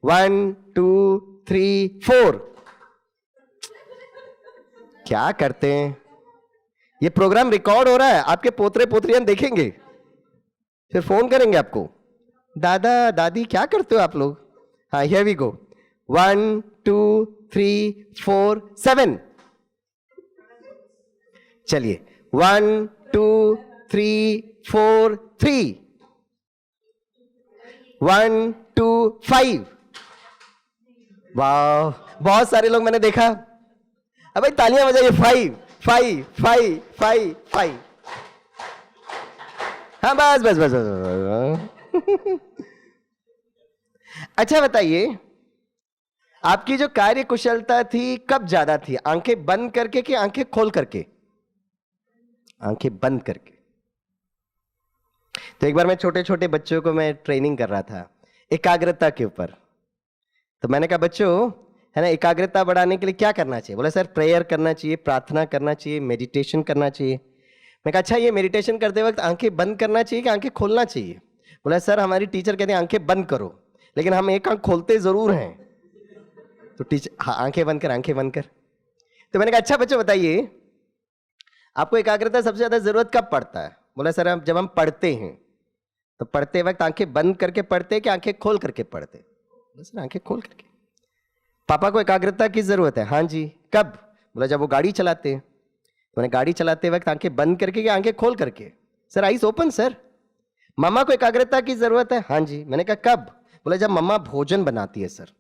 1 2 3 4। क्या करते हैं? ये प्रोग्राम रिकॉर्ड हो रहा है, आपके पोतरे पोतरियां देखेंगे, फिर फोन करेंगे आपको, दादा दादी क्या करते हो आप लोग? हाँ, हियर वी गो, 1 2 3 4 7। चलिए, 1 2 3 4 3, 1 2 5। वाह, बहुत सारे लोग मैंने देखा। अब भाई तालियां बजाइए। 5 5 5 5 5। हाँ, बस। अच्छा बताइए, आपकी जो कार्य कुशलता थी कब ज्यादा थी, आंखें बंद करके कि आंखें खोल करके? आंखें बंद करके। तो एक बार मैं छोटे छोटे बच्चों को मैं ट्रेनिंग कर रहा था एकाग्रता के ऊपर। तो मैंने कहा, बच्चों है ना, एकाग्रता बढ़ाने के लिए क्या करना चाहिए? बोला, सर प्रेयर करना चाहिए, प्रार्थना करना चाहिए, मेडिटेशन करना चाहिए। मैं कहा, अच्छा ये मेडिटेशन करते वक्त आंखें बंद करना चाहिए कि आंखें खोलना चाहिए? बोला, सर हमारी टीचर कहते हैं आंखें बंद करो, लेकिन हम एक आंख खोलते जरूर हैं। तो टीचर, हाँ आंखें बंद कर। तो मैंने कहा, अच्छा बच्चों बताइए, आपको एकाग्रता सबसे ज्यादा जरूरत कब पड़ता है? बोला, सर जब हम पढ़ते हैं। तो पढ़ते वक्त आंखें बंद करके पढ़ते कि आंखें खोल करके पढ़ते? बस आंखें खोल करके। पापा को एकाग्रता की जरूरत है? हाँ जी। कब? बोला, जब वो गाड़ी चलाते हैं। तो मैंने गाड़ी चलाते वक्त आंखें बंद करके कि आंखें खोल करके? Sir eyes open sir. मम्मा को एकाग्रता की जरूरत है? हाँ जी। मैंने कहा कब? बोला, जब मम्मा भोजन बनाती है सर।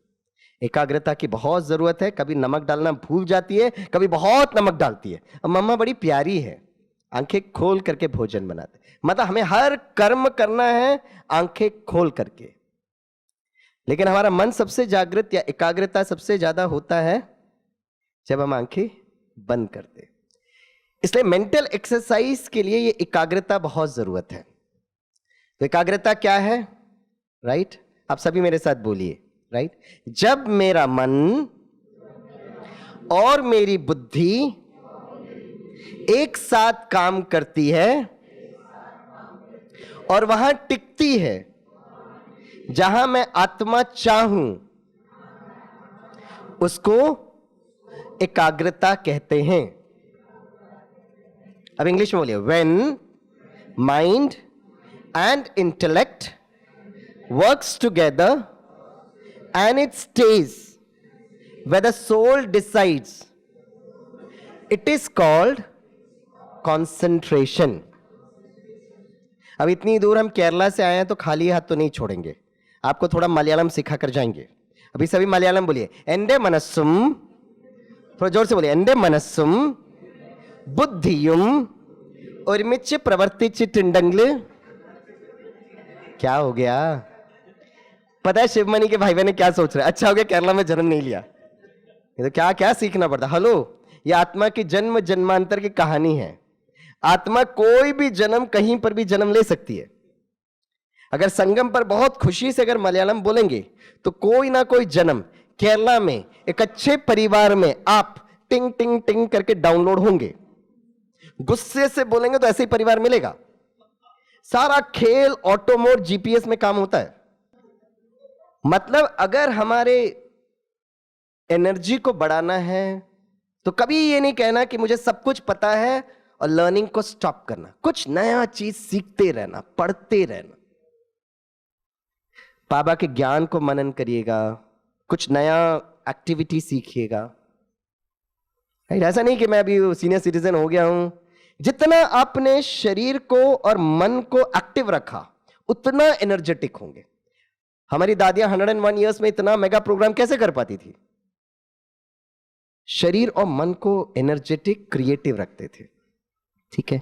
एकाग्रता की बहुत जरूरत है, कभी नमक डालना भूल जाती है, कभी बहुत नमक डालती है। अब मम्मा बड़ी प्यारी है, आंखें खोल करके भोजन बनाते। मतलब हमें हर कर्म करना है आंखें खोल करके। लेकिन हमारा मन सबसे जागृत या एकाग्रता सबसे ज्यादा होता है जब हम आंखें बंद करते। इसलिए मेंटल एक्सरसाइज के लिए ये एकाग्रता बहुत जरूरत है। तो एकाग्रता क्या है? राइट, आप सभी मेरे साथ बोलिए। राइट, जब मेरा मन और मेरी बुद्धि एक साथ काम करती है और वहां टिकती है जहां मैं आत्मा चाहूं उसको एकाग्रता कहते हैं। अब इंग्लिश में बोलिए, when mind and intellect works together and it stays where the soul decides, it is called concentration. अब इतनी दूर हम केरला से आए हैं तो खाली हाथ तो नहीं छोड़ेंगे, आपको थोड़ा मलयालम सिखा कर जाएंगे। अभी सभी मलयालम बोलिए, एंडे मनस्सुम, थोड़ा जोर से बोलिए, एंडे मनस्सुम बुद्धियुम ഒരുമിച്ച് പ്രവർത്തിച്ചിട്ടുണ്ടെങ്കിൽ। क्या हो गया? पता है शिवमणि के भाई बहन क्या सोच रहे हैं? अच्छा हो गया केरला में जन्म नहीं लिया, ये तो क्या क्या सीखना पड़ता। हेलो, ये आत्मा की जन्म जन्मांतर की कहानी है। आत्मा कोई भी जन्म कहीं पर भी जन्म ले सकती है। अगर संगम पर बहुत खुशी से अगर मलयालम बोलेंगे तो कोई ना कोई जन्म केरला में एक अच्छे परिवार में आप टिंग टिंग टिंग करके डाउनलोड होंगे। गुस्से से बोलेंगे तो ऐसे ही परिवार मिलेगा। सारा खेल ऑटो मोड जीपीएस में काम होता है। मतलब अगर हमारे एनर्जी को बढ़ाना है तो कभी ये नहीं कहना कि मुझे सब कुछ पता है और लर्निंग को स्टॉप करना। कुछ नया चीज सीखते रहना, पढ़ते रहना। बाबा के ज्ञान को मनन करिएगा, कुछ नया एक्टिविटी सीखिएगा। ऐसा नहीं कि मैं अभी सीनियर सिटीजन हो गया हूं। जितना आपने शरीर को और मन को एक्टिव रखा उतना एनर्जेटिक होंगे। हमारी दादियां 101 इयर्स में इतना मेगा प्रोग्राम कैसे कर पाती थी? शरीर और मन को एनर्जेटिक, क्रिएटिव रखते थे। ठीक है।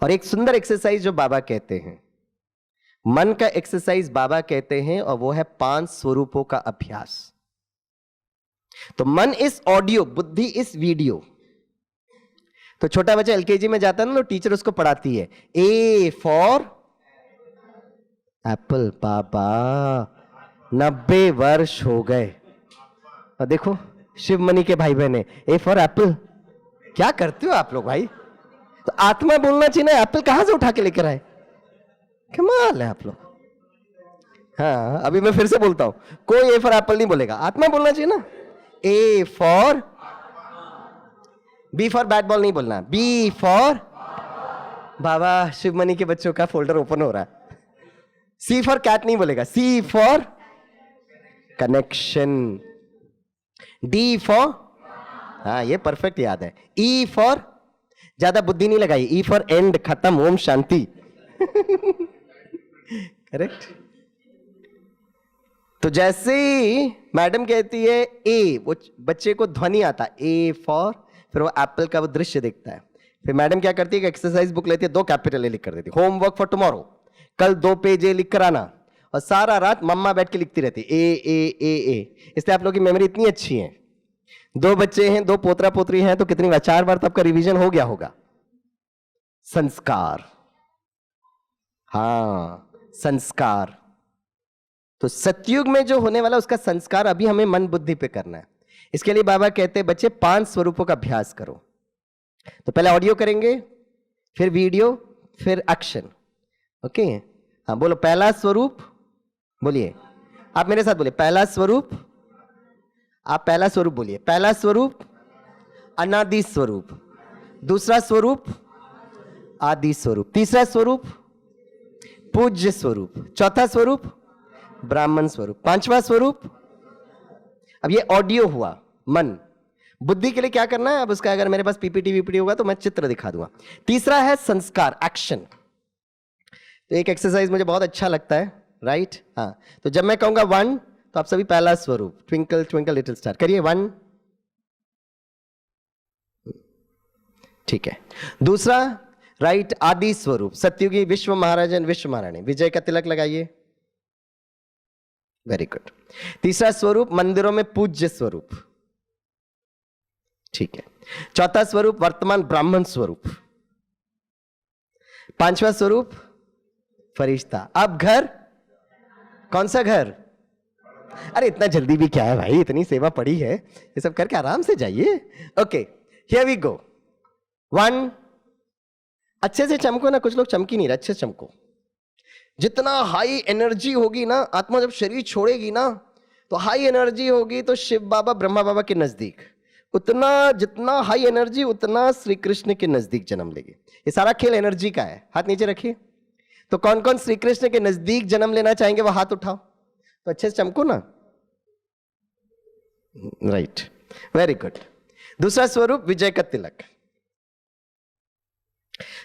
और एक सुंदर एक्सरसाइज जो बाबा कहते हैं, मन का एक्सरसाइज बाबा कहते हैं, और वो है 5 स्वरूपों का अभ्यास। तो मन इस ऑडियो, बुद्धि इस वीडियो। तो छोटा बच्चा एलकेजी में जाता है ना, तो टीचर उसको पढ़ाती है, ए फॉर एप्पल। बाबा 90 वर्ष हो गए और देखो शिवमणि के भाई बहन, ए फॉर एप्पल। क्या करते हो आप लोग भाई? तो आत्मा बोलना चाहिए ना, एप्पल कहां से उठा के लेकर आए? कमाल है आप लोग। हाँ, अभी मैं फिर से बोलता हूं, कोई ए फॉर एप्पल नहीं बोलेगा, आत्मा बोलना चाहिए ना। A for, B for bat ball नहीं बोलना, बी फॉर। बाबा शिवमणि के बच्चों का फोल्डर ओपन हो रहा है। सी फॉर कैट नहीं बोलेगा, सी फॉर कनेक्शन। डी फॉर, हाँ ये परफेक्ट याद है। ई फॉर, ज्यादा बुद्धि नहीं लगाई, ई फॉर एंड, खत्म, ओम शांति। करेक्ट। तो जैसे ही मैडम कहती है ए, वो बच्चे को ध्वनि आता, ए फॉर, फिर वो एप्पल का वो दृश्य देखता है। फिर मैडम क्या करती है, एक्सरसाइज बुक लेती है, 2 कैपिटल ए लिख कर देती है, होमवर्क फॉर टुमारो, कल 2 पेज ए लिख कर आना। और सारा रात मम्मा बैठ के लिखती रहती ए ए ए ए। इसलिए आप लोगों की मेमोरी इतनी अच्छी है। 2 बच्चे हैं, 2 पोतरा पोतरी हैं, तो कितनी बार, 4 बार तो आपका रिवीजन हो गया होगा। संस्कार, हाँ संस्कार। तो सतयुग में जो होने वाला उसका संस्कार अभी हमें मन बुद्धि पे करना है। इसके लिए बाबा कहते हैं बच्चे 5 स्वरूपों का अभ्यास करो। तो पहले ऑडियो करेंगे, फिर वीडियो, फिर एक्शन। ओके, हाँ बोलो पहला स्वरूप, बोलिए आप मेरे साथ बोलिए, पहला स्वरूप। आप पहला स्वरूप बोलिए। पहला स्वरूप अनादि स्वरूप, दूसरा स्वरूप आदि स्वरूप, तीसरा स्वरूप पूज्य स्वरूप, चौथा स्वरूप ब्राह्मण स्वरूप, 5वां स्वरूप। अब ये ऑडियो हुआ। मन बुद्धि के लिए क्या करना है, अब उसका अगर मेरे पास पीपीटी वीपीटी होगा तो मैं चित्र दिखा दूंगा। तीसरा है संस्कार, एक्शन। तो एक एक्सरसाइज मुझे बहुत अच्छा लगता है, राइट। हाँ, तो जब मैं कहूंगा 1 तो आप सभी पहला स्वरूप, ट्विंकल ट्विंकल लिटिल स्टार करिए, 1। ठीक है। दूसरा राइट, आदि स्वरूप, सत्युगी विश्व महाराज एंड विश्व महारानी, विजय का तिलक लगाइए, वेरी गुड। तीसरा स्वरूप मंदिरों में पूज्य स्वरूप, ठीक है। चौथा स्वरूप वर्तमान ब्राह्मण स्वरूप, 5वां स्वरूप फरिश्ता। अब घर, कौन सा घर? अरे इतना जल्दी भी क्या है भाई, इतनी सेवा पड़ी है, ये सब करके आराम से जाइए। Okay, here we go. 1, अच्छे से चमको ना, कुछ लोग चमकी नहीं रहे, अच्छे से चमको। जितना हाई एनर्जी होगी ना, आत्मा जब शरीर छोड़ेगी ना तो हाई एनर्जी होगी, तो शिव बाबा ब्रह्मा बाबा के नजदीक। उतना जितना हाई एनर्जी उतना श्री कृष्ण के नजदीक जन्म लेगी। ये सारा खेल एनर्जी का है। हाथ नीचे रखिए। तो कौन कौन श्री कृष्ण के नजदीक जन्म लेना चाहेंगे वो हाथ उठाओ, तो अच्छे से चमको ना। Right, very good. दूसरा स्वरूप विजय का तिलक।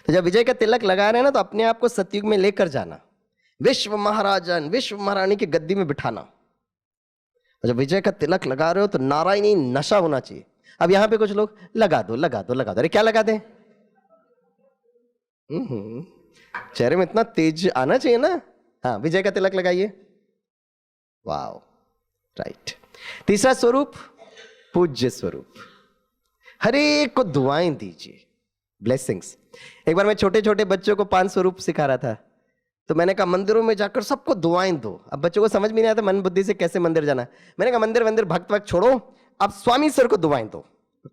तो जब विजय का तिलक लगा रहे हैं ना तो अपने आप को सतयुग में लेकर जाना, विश्व महाराजन विश्व महारानी की गद्दी में बिठाना। और जब विजय का तिलक लगा रहे हो तो नारायणी नशा होना चाहिए। अब यहां पे कुछ लोग लगा दो लगा दो लगा दो, अरे क्या लगा दे? चेहरे में इतना तेज आना चाहिए ना। हाँ, विजय का तिलक लगाइए। Wow, right. तीसरा स्वरूप पूज्य स्वरूप। हर एक को दुआएं दीजिए, ब्लेसिंग्स। एक बार मैं छोटे छोटे बच्चों को 5 स्वरूप सिखा रहा था, तो मैंने कहा मंदिरों में जाकर सबको दुआएं दो। अब बच्चों को समझ में नहीं आता मन बुद्धि से कैसे मंदिर जाना। मैंने कहा मंदिर भक्त वक्त छोड़ो, अब स्वामी सर को दुआएं दो।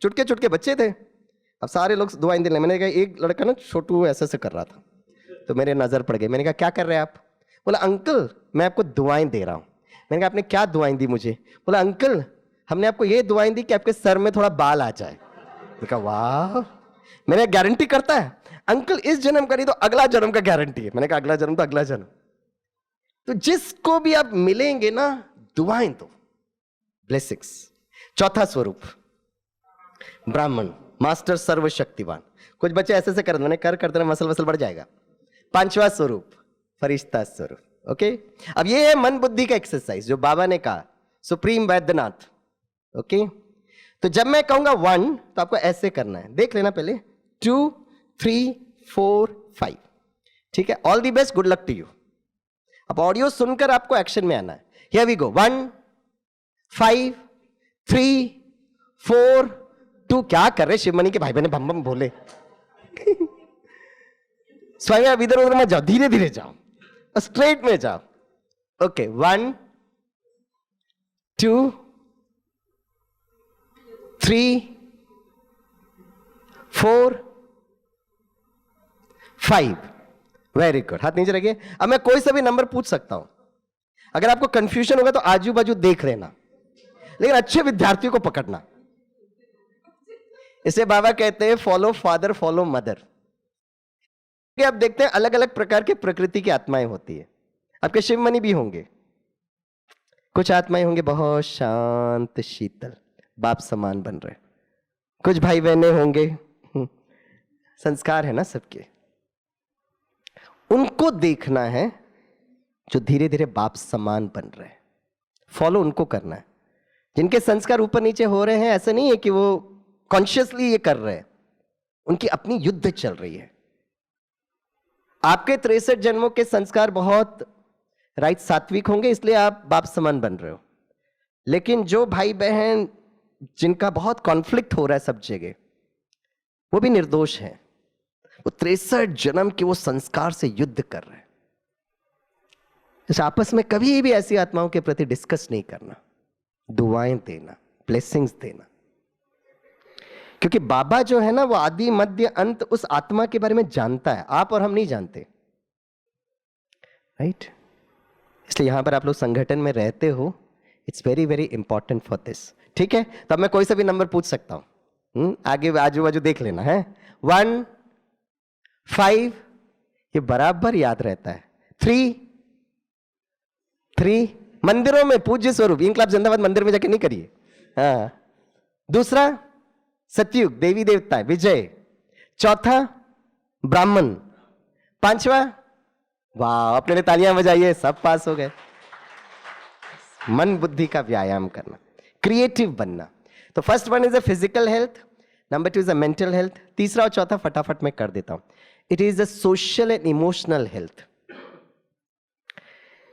चुटके चुटके बच्चे थे, अब सारे लोग दुआएं देने। मैंने कहा एक लड़का ना छोटू ऐसे कर रहा था, तो मेरे नजर पड़ गई। मैंने कहा क्या कर रहे हैं आप? बोला अंकल मैं आपको दुआएं दे रहा हूं। मैंने कहा आपने क्या दुआएं दी मुझे? बोला अंकल हमने आपको ये दुआएं दी कि आपके सर में थोड़ा बाल आ जाए। मैंने कहा वाह। मैंने गारंटी करता है अंकल इस जन्म का नहीं तो अगला जन्म का गारंटी है। मैंने कहा अगला जन्म तो अगला जन्म। तो जिसको भी आप मिलेंगे ना दुआएं दो, ब्लेसिंग्स। चौथा स्वरूप ब्राह्मण, मास्टर सर्वशक्तिवान। कुछ बच्चे ऐसे से कर मैंने कर करते मसल वसल बढ़ जाएगा। 5वां स्वरूप फरिश्ता स्वरूप। ओके, अब ये है मन बुद्धि का एक्सरसाइज जो बाबा ने कहा, सुप्रीम वैद्यनाथ। ओके, तो जब मैं कहूंगा 1 तो आपको ऐसे करना है, देख लेना पहले। 2 3 4 5, ठीक है। All the best, good luck to you. अब ऑडियो सुनकर आपको एक्शन में आना है। Here we go. 1 5 3 4 2। क्या कर रहे शिवमणि के भाई बहन बम बम बोले। स्वामी आप इधर उधर मत जाओ, धीरे धीरे जाओ, स्ट्रेट में जाओ। ओके, 1 2 3 4 5। Very good. हाथ नीचे रखिए। अब मैं कोई सा भी नंबर पूछ सकता हूं, अगर आपको कंफ्यूजन होगा तो आजू बाजू देख लेना, लेकिन अच्छे विद्यार्थियों को पकड़ना। इसे बाबा कहते हैं फॉलो फादर फॉलो मदर। आप देखते हैं अलग अलग प्रकार के प्रकृति की आत्माएं होती है। आपके शिवमणि भी होंगे, कुछ आत्माएं होंगे बहुत शांत शीतल, बाप समान बन रहे। कुछ भाई बहने होंगे, संस्कार है ना सबके, उनको देखना है जो धीरे धीरे बाप समान बन रहे हैं। फॉलो उनको करना है। जिनके संस्कार ऊपर नीचे हो रहे हैं, ऐसा नहीं है कि वो कॉन्शियसली ये कर रहे हैं, उनकी अपनी युद्ध चल रही है। आपके 63 जन्मों के संस्कार बहुत राइट सात्विक होंगे, इसलिए आप बाप समान बन रहे हो। लेकिन जो भाई बहन जिनका बहुत कॉन्फ्लिक्ट हो रहा है सब जगह, वो भी निर्दोष हैं। वो 63 जन्म के वो संस्कार से युद्ध कर रहे हैं। इस आपस में कभी भी ऐसी आत्माओं के प्रति डिस्कस नहीं करना, दुआएं देना, ब्लेसिंग्स देना। क्योंकि बाबा जो है ना वो आदि मध्य अंत उस आत्मा के बारे में जानता है, आप और हम नहीं जानते, राइट? इसलिए यहां पर आप लोग संगठन में रहते हो, it's very very important for this. ठीक है, तो अब मैं कोई सा भी नंबर पूछ सकता हूं, आगे आजू बाजू देख लेना है। 1 5, ये बराबर याद रहता है। 3 मंदिरों में पूज्य स्वरूप, इनकलाब जिंदाबाद मंदिर में जाके नहीं करिए। हाँ, दूसरा सतयुग देवी देवता विजय। चौथा ब्राह्मण। 5वां, वाह अपने लिए तालियां बजाइए, सब पास हो गए। मन बुद्धि का व्यायाम करना, क्रिएटिव बनना। तो first one is a physical health, number 2 is a mental health, तीसरा और चौथा फटाफट मैं कर देता हूं। It is a social and emotional health.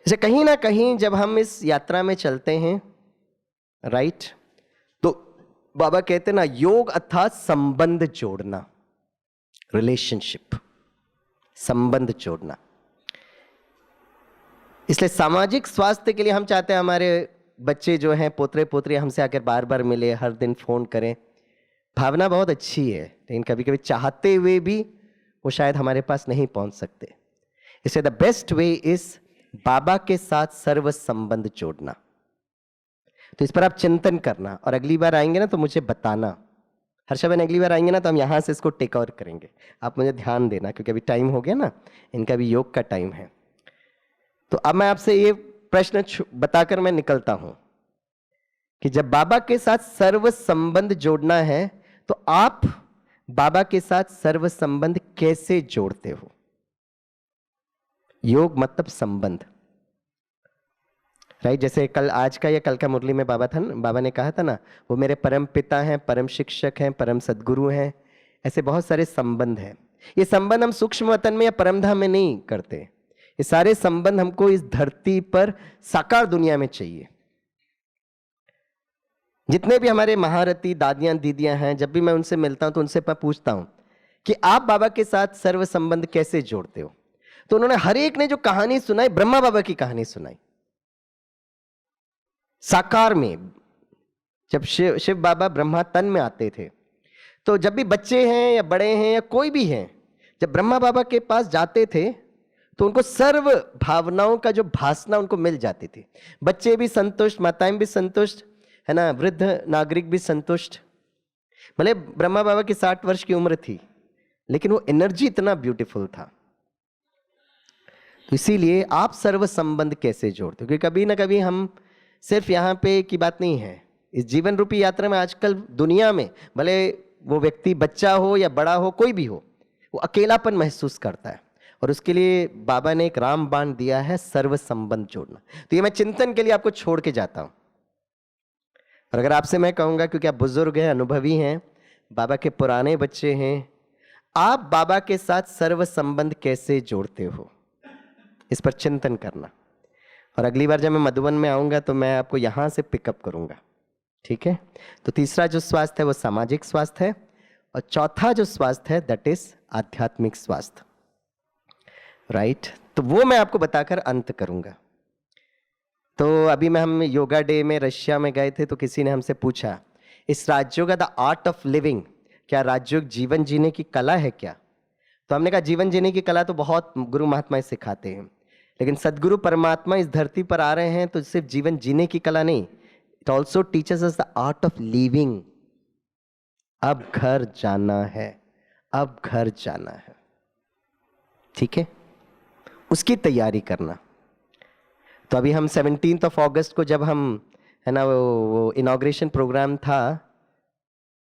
जैसे कहीं ना कहीं जब हम इस यात्रा में चलते हैं, राइट, तो बाबा कहते हैं ना योग अर्थात संबंध जोड़ना, रिलेशनशिप, संबंध जोड़ना। इसलिए सामाजिक स्वास्थ्य के लिए हम चाहते हैं हमारे बच्चे जो हैं, पोतरे पोतरी, हमसे आकर बार बार मिले, हर दिन फोन करें। भावना बहुत अच्छी है, लेकिन कभी कभी चाहते हुए भी वो शायद हमारे पास नहीं पहुंच सकते। इसलिए द बेस्ट वे इज बाबा के साथ सर्व संबंध जोड़ना। तो इस पर आप चिंतन करना, और अगली बार आएंगे ना तो मुझे बताना। हर्षा बहन अगली बार आएंगे ना तो हम यहाँ से इसको टेक ओवर करेंगे, आप मुझे ध्यान देना, क्योंकि अभी टाइम हो गया ना, इनका भी योग का टाइम है। तो अब मैं आपसे ये प्रश्न बताकर मैं निकलता हूं कि जब बाबा के साथ सर्व संबंध जोड़ना है तो आप बाबा के साथ सर्व संबंध कैसे जोड़ते हो? योग मतलब संबंध, राइट? जैसे कल, आज का या कल का मुरली में बाबा था ना, बाबा ने कहा था ना, वो मेरे परम पिता हैं, परम शिक्षक हैं, परम सदगुरु हैं। ऐसे बहुत सारे संबंध हैं। ये संबंध हम सूक्ष्म वतन में या परमधाम में नहीं करते, ये सारे संबंध हमको इस धरती पर साकार दुनिया में चाहिए। जितने भी हमारे महारथी दादियां दीदियां हैं, जब भी मैं उनसे मिलता हूं तो उनसे मैं पूछता हूं कि आप बाबा के साथ सर्व संबंध कैसे जोड़ते हो? तो उन्होंने हर एक ने जो कहानी सुनाई, ब्रह्मा बाबा की कहानी सुनाई साकार में। जब शिव बाबा ब्रह्मा तन में आते थे, तो जब भी बच्चे हैं या बड़े हैं या कोई भी हैं, जब ब्रह्मा बाबा के पास जाते थे तो उनको सर्व भावनाओं का जो भासना उनको मिल जाती थी। बच्चे भी संतुष्ट, माताएं भी संतुष्ट, है ना, वृद्ध नागरिक भी संतुष्ट। भले ब्रह्मा बाबा की 60 वर्ष की उम्र थी, लेकिन वो एनर्जी इतना ब्यूटीफुल था। तो इसीलिए आप सर्व संबंध कैसे जोड़ते हो? क्योंकि कभी ना कभी हम सिर्फ यहाँ पे की बात नहीं है, इस जीवन रूपी यात्रा में आजकल दुनिया में, भले वो व्यक्ति बच्चा हो या बड़ा हो, कोई भी हो, वो अकेलापन महसूस करता है। और उसके लिए बाबा ने एक रामबाण दिया है, सर्व संबंध जोड़ना। तो ये मैं चिंतन के लिए आपको छोड़ के जाता हूं। और अगर आपसे मैं कहूंगा, क्योंकि आप बुजुर्ग हैं, अनुभवी हैं, बाबा के पुराने बच्चे हैं, आप बाबा के साथ सर्व संबंध कैसे जोड़ते हो, इस पर चिंतन करना। और अगली बार जब मैं मधुबन में आऊंगा तो मैं आपको यहां से पिकअप करूंगा, ठीक है? तो तीसरा जो स्वास्थ्य है वो सामाजिक स्वास्थ्य है, और चौथा जो स्वास्थ्य है दैट इज आध्यात्मिक स्वास्थ्य, राइट? तो वो मैं आपको बताकर अंत करूंगा। तो अभी हम योगा डे में रशिया में गए थे, तो किसी ने हमसे पूछा, इस राजयोग द आर्ट ऑफ लिविंग, क्या राजयोग जीवन जीने की कला है क्या? तो हमने कहा जीवन जीने की कला तो बहुत गुरु महात्मा सिखाते हैं, लेकिन सदगुरु परमात्मा इस धरती पर आ रहे हैं तो सिर्फ जीवन जीने की कला नहीं, it also teachers us the art of living. अब घर जाना है, अब घर जाना है, ठीक है? उसकी तैयारी करना। तो अभी हम 17 अगस्त को जब हम, है ना, वो इनॉग्रेशन प्रोग्राम था,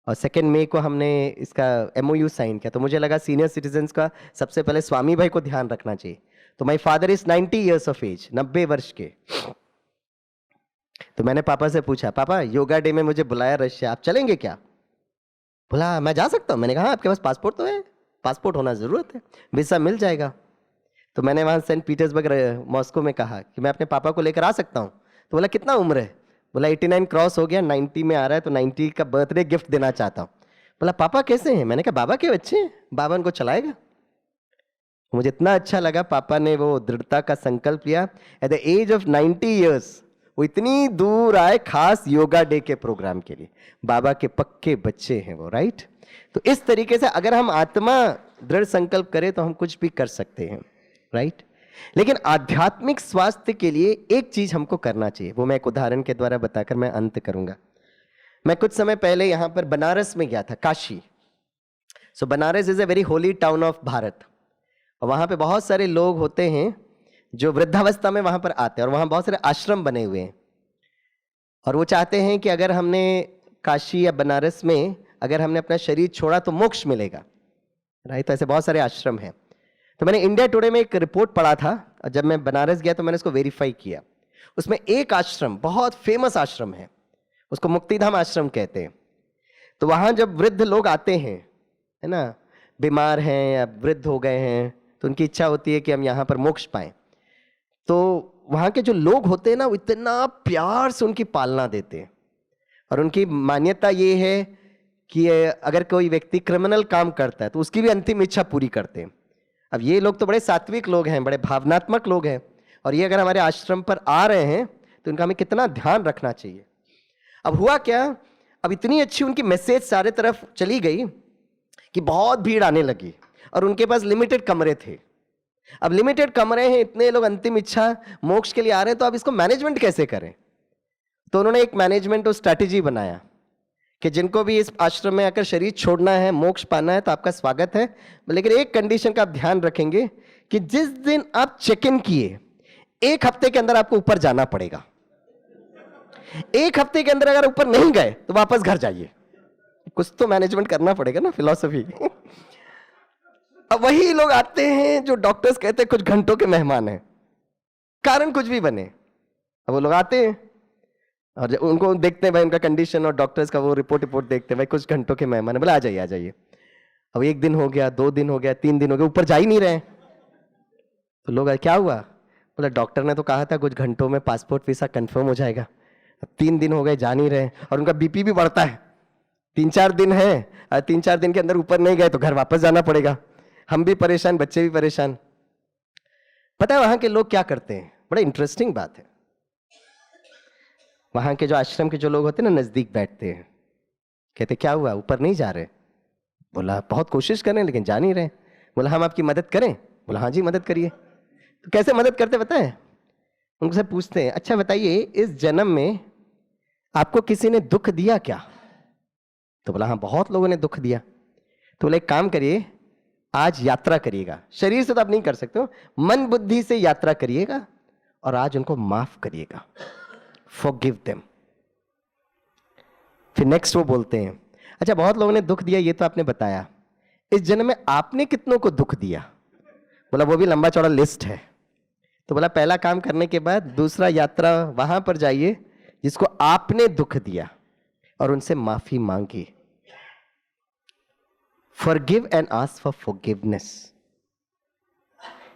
और 2 मई को हमने इसका MOU साइन किया, तो मुझे लगा सीनियर सिटीजन्स का सबसे पहले स्वामी भाई को ध्यान रखना चाहिए। तो my father is 90 years of age, 90 वर्ष के। तो मैंने पापा से पूछा, पापा योगा डे में मुझे बुलाया रशिया, आप चलेंगे क्या? बोला मैं जा सकता हूँ। मैंने कहा आपके पास पासपोर्ट तो है, पासपोर्ट होना जरूरत है, वीसा मिल जाएगा। तो मैंने वहाँ सेंट पीटर्सबर्ग मॉस्को में कहा कि मैं अपने पापा को लेकर आ सकता हूँ। तो बोला कितना उम्र है? बोला 89 क्रॉस हो गया, 90 में आ रहा है, तो 90 का बर्थडे गिफ्ट देना चाहता हूँ। बोला पापा कैसे हैं? मैंने कहा बाबा के बच्चे हैं, बाबा उनको चलाएगा। मुझे इतना अच्छा लगा, पापा ने वो दृढ़ता का संकल्प लिया। At the age of 90 years वो इतनी दूर आए खास योगा डे के प्रोग्राम के लिए। बाबा के पक्के बच्चे हैं वो, राइट? तो इस तरीके से अगर हम आत्मा दृढ़ संकल्प करें तो हम कुछ भी कर सकते हैं, राइट? लेकिन आध्यात्मिक स्वास्थ्य के लिए एक चीज हमको करना चाहिए, वो मैं एक उदाहरण के द्वारा बताकर मैं अंत करूंगा। मैं कुछ समय पहले यहां पर बनारस में गया था, Kashi. So Banaras is a very holy town of Bharat, और वहां पे बहुत सारे लोग होते हैं जो वृद्धावस्था में वहां पर आते हैं, और वहां बहुत सारे आश्रम बने हुए हैं, और वो चाहते हैं कि अगर हमने काशी या बनारस में अगर हमने अपना शरीर छोड़ा तो मोक्ष मिलेगा, राइट? तो ऐसे बहुत सारे आश्रम हैं। तो मैंने इंडिया टुडे में एक रिपोर्ट पढ़ा था, और जब मैं बनारस गया तो मैंने उसको वेरीफाई किया। उसमें एक आश्रम, बहुत फेमस आश्रम है, उसको मुक्तिधाम आश्रम कहते हैं। तो वहां जब वृद्ध लोग आते हैं, है ना, बीमार हैं या वृद्ध हो गए हैं, तो उनकी इच्छा होती है कि हम यहाँ पर मोक्ष पाएं। तो वहाँ के जो लोग होते हैं ना, वो इतना प्यार से उनकी पालना देते हैं, और उनकी मान्यता ये है कि अगर कोई व्यक्ति क्रिमिनल काम करता है तो उसकी भी अंतिम इच्छा पूरी करते हैं। अब ये लोग तो बड़े सात्विक लोग हैं, बड़े भावनात्मक लोग हैं, और ये अगर हमारे आश्रम पर आ रहे हैं तो इनका हमें कितना ध्यान रखना चाहिए। अब हुआ क्या, अब इतनी अच्छी उनकी मैसेज सारे तरफ चली गई कि बहुत भीड़ आने लगी, और उनके पास लिमिटेड कमरे थे। अब लिमिटेड कमरे हैं, इतने लोग अंतिम इच्छा मोक्ष के लिए आ रहे हैं, तो अब इसको मैनेजमेंट कैसे करें? तो उन्होंने एक मैनेजमेंट और स्ट्रैटेजी बनाया कि जिनको भी इस आश्रम में आकर शरीर छोड़ना है, मोक्ष पाना है, तो आपका स्वागत है, लेकिन एक कंडीशन का आप ध्यान रखेंगे कि जिस दिन आप चेक इन किए 1 हफ्ते के अंदर आपको ऊपर जाना पड़ेगा। 1 हफ्ते के अंदर अगर ऊपर नहीं गए तो वापस घर जाइए। कुछ तो मैनेजमेंट करना पड़ेगा ना, फिलॉसफी। अब वही लोग आते हैं जो डॉक्टर्स कहते हैं कुछ घंटों के मेहमान हैं, कारण कुछ भी बने। अब वो लोग आते हैं और जब उनको देखते हैं भाई उनका कंडीशन और डॉक्टर्स का वो रिपोर्ट देखते हैं, भाई कुछ घंटों के मेहमान है, बोले आ जाइए आ जाइए। अब 1 दिन हो गया, 2 दिन हो गया, 3 दिन हो गया, ऊपर जा ही नहीं रहे। तो लोग क्या हुआ, बोले डॉक्टर ने तो कहा था कुछ घंटों में पासपोर्ट वीसा कंफर्म हो जाएगा। 3 दिन हो गए, जा नहीं रहे, और उनका बीपी भी बढ़ता है। 3-4 दिन है और 3-4 दिन के अंदर ऊपर नहीं गए तो घर वापस जाना पड़ेगा। हम भी परेशान, बच्चे भी परेशान। पता है वहां के लोग क्या करते हैं, बड़ा इंटरेस्टिंग बात है। वहां के जो आश्रम के जो लोग होते हैं ना, नजदीक बैठते हैं, कहते क्या हुआ ऊपर नहीं जा रहे? बोला बहुत कोशिश कर रहे हैं लेकिन जा नहीं रहे। बोला हम आपकी मदद करें? बोला हाँ जी मदद करिए। तो कैसे मदद करते पता है? उनसे पूछते हैं अच्छा बताइए इस जन्म में आपको किसी ने दुख दिया क्या? तो बोला हाँ बहुत लोगों ने दुख दिया। तो बोला एक काम करिए, आज यात्रा करिएगा, शरीर से तो आप नहीं कर सकते हो, मन बुद्धि से यात्रा करिएगा और आज उनको माफ करिएगा, forgive them। फिर नेक्स्ट वो बोलते हैं अच्छा बहुत लोगों ने दुख दिया ये तो आपने बताया, इस जन्म में आपने कितनों को दुख दिया? बोला वो भी लंबा चौड़ा लिस्ट है। तो बोला पहला काम करने के बाद दूसरा यात्रा वहां पर जाइए जिसको आपने दुख दिया और उनसे माफी मांगी। Forgive and ask for forgiveness।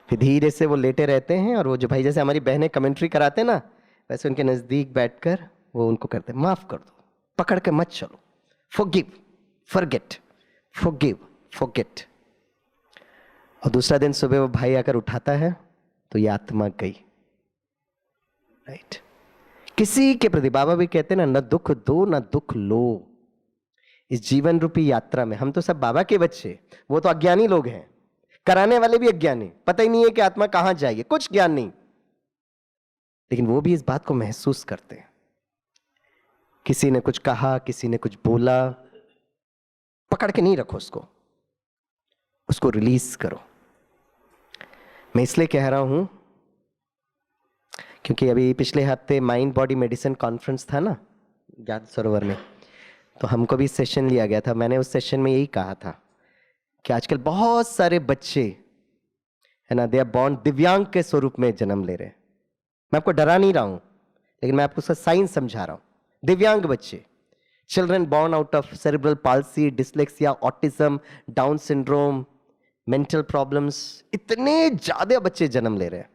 फिर धीरे से वो लेटे रहते हैं और वो जो भाई जैसे हमारी बहनें कमेंट्री कराते हैं ना, वैसे उनके नजदीक बैठकर वो उनको करते हैं माफ कर दो, पकड़ के मत चलो, forgive, forget, forgive, forget। और दूसरा दिन सुबह वो भाई आकर उठाता है तो ये आत्मा गई। राइट, किसी के प्रति बाबा भी कहते हैं ना, न दुख दो न दुख लो। इस जीवन रूपी यात्रा में हम तो सब बाबा के बच्चे, वो तो अज्ञानी लोग हैं, कराने वाले भी अज्ञानी, पता ही नहीं है कि आत्मा कहां जाएगी, कुछ ज्ञान नहीं, लेकिन वो भी इस बात को महसूस करते हैं। किसी ने कुछ कहा, किसी ने कुछ बोला, पकड़ के नहीं रखो उसको, उसको रिलीज करो। मैं इसलिए कह रहा हूं क्योंकि अभी पिछले हफ्ते माइंड बॉडी मेडिसिन कॉन्फ्रेंस था ना ज्ञान सरोवर में, तो हमको भी सेशन लिया गया था। मैंने उस सेशन में यही कहा था कि आजकल बहुत सारे बच्चे है ना, दे आर बॉर्न दिव्यांग के स्वरूप में जन्म ले रहे हैं। मैं आपको डरा नहीं रहा हूं, लेकिन मैं आपको उसका साइंस समझा रहा हूं। दिव्यांग बच्चे, children born out of cerebral palsy, dyslexia, autism, down syndrome, mental problems, इतने ज्यादा बच्चे जन्म ले रहे हैं।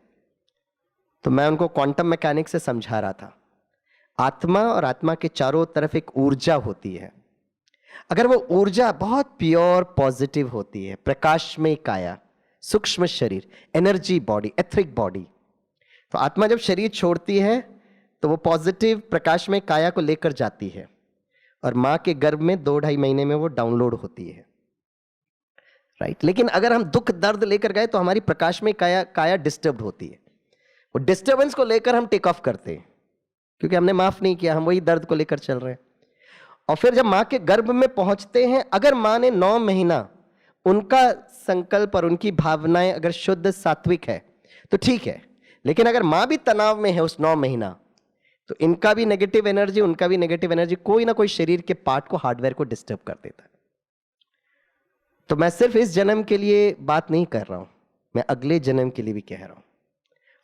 तो मैं उनको क्वांटम मैकेनिक्स से समझा रहा था, आत्मा और आत्मा के चारों तरफ एक ऊर्जा होती है। अगर वो ऊर्जा बहुत प्योर पॉजिटिव होती है, प्रकाशमय काया, सूक्ष्म शरीर, एनर्जी बॉडी, एथरिक बॉडी, तो आत्मा जब शरीर छोड़ती है तो वो पॉजिटिव प्रकाशमय काया को लेकर जाती है और मां के गर्भ में 2-2.5 महीने में वो डाउनलोड होती है। राइट, लेकिन अगर हम दुख दर्द लेकर गए तो हमारी प्रकाशमय काया डिस्टर्ब होती है। वो डिस्टर्बेंस को लेकर हम टेक ऑफ करते हैं क्योंकि हमने माफ नहीं किया, हम वही दर्द को लेकर चल रहे हैं। और फिर जब मां के गर्भ में पहुंचते हैं, अगर मां ने 9 महीना उनका संकल्प और उनकी भावनाएं अगर शुद्ध सात्विक है तो ठीक है, लेकिन अगर मां भी तनाव में है उस 9 महीना, तो इनका भी नेगेटिव एनर्जी, उनका भी नेगेटिव एनर्जी कोई ना कोई शरीर के पार्ट को, हार्डवेयर को डिस्टर्ब कर देता है। तो मैं सिर्फ इस जन्म के लिए बात नहीं कर रहा हूं, मैं अगले जन्म के लिए भी कह रहा हूं।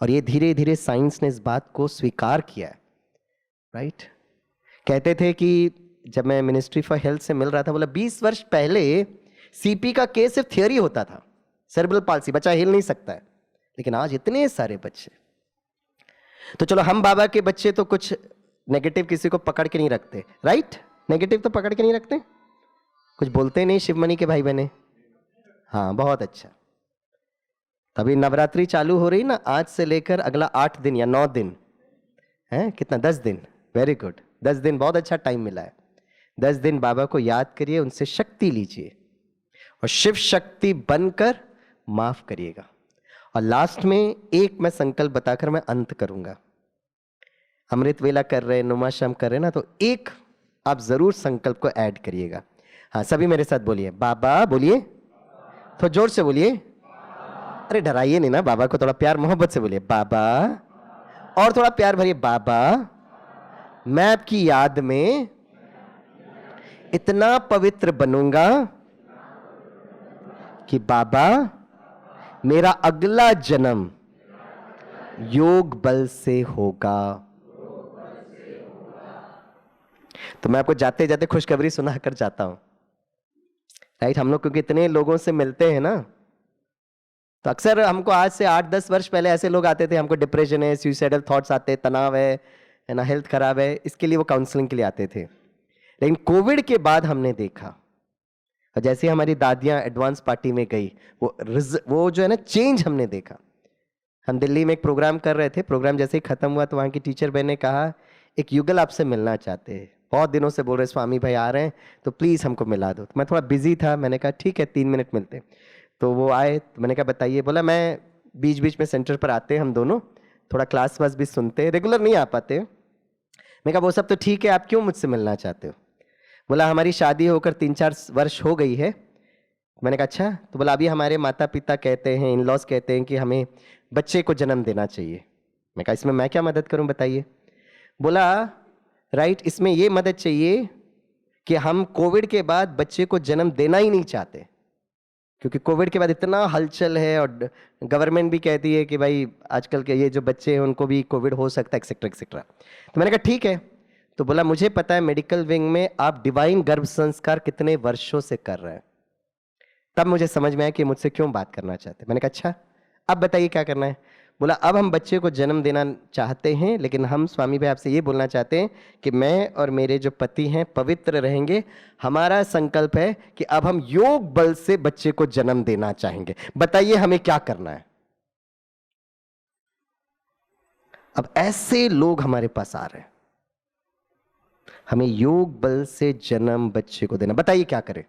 और ये धीरे धीरे साइंस ने इस बात को स्वीकार किया है। राइट, कहते थे कि जब मैं मिनिस्ट्री फॉर हेल्थ से मिल रहा था, बोला 20 वर्ष पहले सीपी का केस सिर्फ थियोरी होता था, सेरेब्रल पाल्सी, बच्चा हिल नहीं सकता है, लेकिन आज इतने सारे बच्चे। तो चलो हम बाबा के बच्चे तो कुछ नेगेटिव किसी को पकड़ के नहीं रखते। राइट, नेगेटिव तो पकड़ के नहीं रखते, कुछ बोलते नहीं शिवमणि के भाई बहने। हाँ बहुत अच्छा। तभी नवरात्रि चालू हो रही ना, आज से लेकर अगला 8 दिन या 9 दिन है, कितना 10 दिन, वेरी गुड, 10 दिन बहुत अच्छा टाइम मिला है। 10 दिन बाबा को याद करिए, उनसे शक्ति लीजिए और शिव शक्ति बनकर माफ करिएगा। और लास्ट में एक मैं संकल्प बताकर मैं अंत करूंगा। अमृत वेला कर रहे हैं, नुमाशम कर रहे हैं ना, तो एक आप जरूर संकल्प को ऐड करिएगा। हाँ, सभी मेरे साथ बोलिए, बाबा बोलिए, तो जोर से बोलिए, अरे डराइए नहीं ना, बाबा को थोड़ा प्यार मोहब्बत से बोलिए, बाबा, और थोड़ा प्यार भरिए, बाबा मैं आपकी याद में इतना पवित्र बनूंगा कि बाबा मेरा अगला जन्म योग बल से होगा। तो मैं आपको जाते जाते खुशखबरी सुना कर जाता हूं, राइट। हम लोग क्योंकि इतने लोगों से मिलते हैं ना, तो अक्सर हमको आज से 8-10 वर्ष पहले ऐसे लोग आते थे, हमको डिप्रेशन है, सुइसाइडल थॉट्स आते, तनाव है ना, हेल्थ खराब है, इसके लिए वो काउंसलिंग के लिए आते थे। लेकिन कोविड के बाद हमने देखा, और जैसे हमारी दादियां एडवांस पार्टी में गई, वो जो है ना चेंज हमने देखा। हम दिल्ली में एक प्रोग्राम कर रहे थे, प्रोग्राम जैसे ही खत्म हुआ तो वहाँ की टीचर बहन ने कहा, एक युगल आपसे मिलना चाहते हैं, बहुत दिनों से बोल रहे स्वामी भाई आ रहे हैं, तो प्लीज़ हमको मिला दो। तो मैं थोड़ा बिजी था, मैंने कहा ठीक है 3 मिनट मिलते। तो वो आए, तो मैंने कहा बताइए। बोला मैं बीच बीच में सेंटर पर आते हैं, हम दोनों थोड़ा क्लास वास भी सुनते हैं, रेगुलर नहीं आ पाते। मैं कहा वो सब तो ठीक है, आप क्यों मुझसे मिलना चाहते हो? बोला हमारी शादी होकर 3-4 वर्ष हो गई है। मैंने कहा अच्छा। तो बोला अभी हमारे माता पिता कहते हैं, इन लॉज कहते हैं कि हमें बच्चे को जन्म देना चाहिए। मैं कहा इसमें मैं क्या मदद करूं बताइए? बोला राइट, इसमें ये मदद चाहिए कि हम कोविड के बाद बच्चे को जन्म देना ही नहीं चाहते, क्योंकि कोविड के बाद इतना हलचल है और गवर्नमेंट भी कहती है कि भाई आजकल के ये जो बच्चे हैं उनको भी कोविड हो सकता है, एक्सेट्रा एक्सेट्रा। तो मैंने कहा ठीक है। तो बोला मुझे पता है मेडिकल विंग में आप डिवाइन गर्भ संस्कार कितने वर्षों से कर रहे हैं। तब मुझे समझ में आया कि मुझसे क्यों बात करना चाहते। मैंने कहा अच्छा अब बताइए क्या करना है? बोला अब हम बच्चे को जन्म देना चाहते हैं, लेकिन हम स्वामी भाई आपसे ये बोलना चाहते हैं कि मैं और मेरे जो पति हैं पवित्र रहेंगे। हमारा संकल्प है कि अब हम योग बल से बच्चे को जन्म देना चाहेंगे, बताइए हमें क्या करना है? अब ऐसे लोग हमारे पास आ रहे हैं, हमें योग बल से जन्म बच्चे को देना, बताइए क्या करें?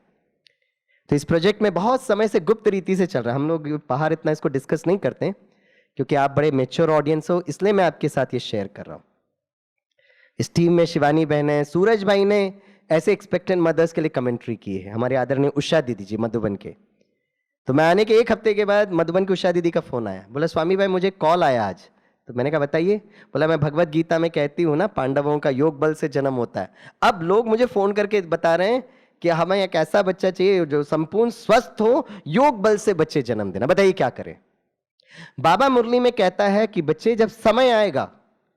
तो इस प्रोजेक्ट में बहुत समय से गुप्त रीति से चल रहा है, हम लोग बाहर इतना इसको डिस्कस नहीं करते क्योंकि आप बड़े मेच्योर ऑडियंस हो, इसलिए मैं आपके साथ ये शेयर कर रहा हूं। इस टीम में शिवानी बहन है, सूरज भाई ने ऐसे एक्सपेक्टेंट मदर्स के लिए कमेंट्री की है, हमारे आदरणीय उषा दीदी जी मधुबन के। तो मैं आने के 1 हफ्ते के बाद मधुबन की उषा दीदी का फोन आया, बोला स्वामी भाई मुझे कॉल आया आज। तो मैंने कहा बताइए। बोला मैं भगवत गीता में कहती हूँ ना पांडवों का योग बल से जन्म होता है, अब लोग मुझे फोन करके बता रहे हैं कि हमें एक ऐसा बच्चा चाहिए जो संपूर्ण स्वस्थ हो, योग बल से बच्चे जन्म देना, बताइए क्या करें? बाबा मुरली में कहता है कि बच्चे जब समय आएगा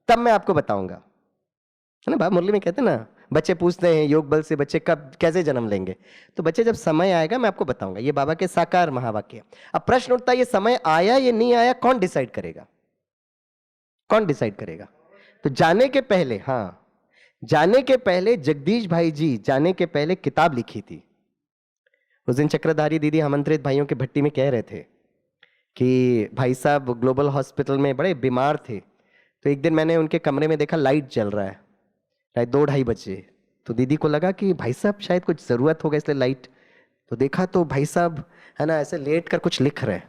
तब मैं आपको बताऊंगा, है ना? बाबा मुरली में कहते हैं ना, बच्चे पूछते हैं योग बल से बच्चे कब कैसे जन्म लेंगे, तो बच्चे जब समय आएगा मैं आपको बताऊंगा। ये बाबा के साकार महावाक्य। अब प्रश्न उठता है ये समय आया ये नहीं आया, कौन डिसाइड करेगा? कौन डिसाइड करेगा? तो जाने के पहले, हाँ जाने के पहले जगदीश भाई जी जाने के पहले किताब लिखी थी। उस दिन चक्रधारी दीदी आमंत्रित भाइयों के भट्टी में कह रहे थे कि भाई साहब ग्लोबल हॉस्पिटल में बड़े बीमार थे, तो एक दिन मैंने उनके कमरे में देखा लाइट जल रहा है, रात 2-2:30 बजे। तो दीदी को लगा कि भाई साहब शायद कुछ ज़रूरत होगा इसलिए लाइट, तो देखा तो भाई साहब है ना ऐसे लेट कर कुछ लिख रहे हैं।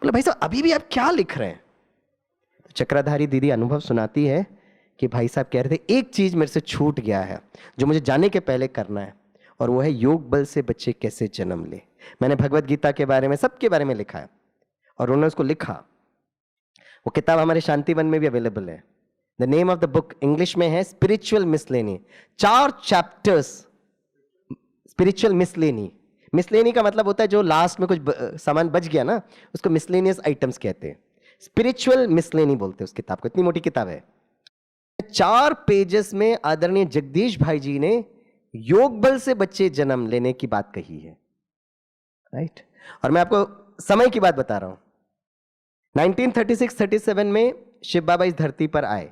बोले भाई साहब अभी भी आप क्या लिख रहे हैं? तो चक्रधारी दीदी अनुभव सुनाती है कि भाई साहब कह रहे थे एक चीज़ मेरे से छूट गया है जो मुझे जाने के पहले करना है, और वो है योग बल से बच्चे कैसे जन्म ले। मैंने भगवत गीता के बारे में सबके बारे में लिखा है और उन्होंने उसको लिखा। वो किताब हमारे शांतिवन में भी अवेलेबल है। The name of the book English में है स्पिरिचुअल मिसलेनी, 4 चैप्टर्स स्पिरिचुअल मिसलेनी। मिसलेनी का मतलब होता है जो लास्ट में कुछ सामान बच गया ना, उसको मिसलेनियस आइटम्स कहते हैं। स्पिरिचुअल मिसलेनी बोलते हैं उस किताब को, इतनी मोटी किताब है। 4 पेजेस में आदरणीय जगदीश भाई जी ने योग बल से बच्चे जन्म लेने की बात कही है, राइट। और मैं आपको समय की बात बता रहा हूं। 1936-37 में शिव बाबा इस धरती पर आए।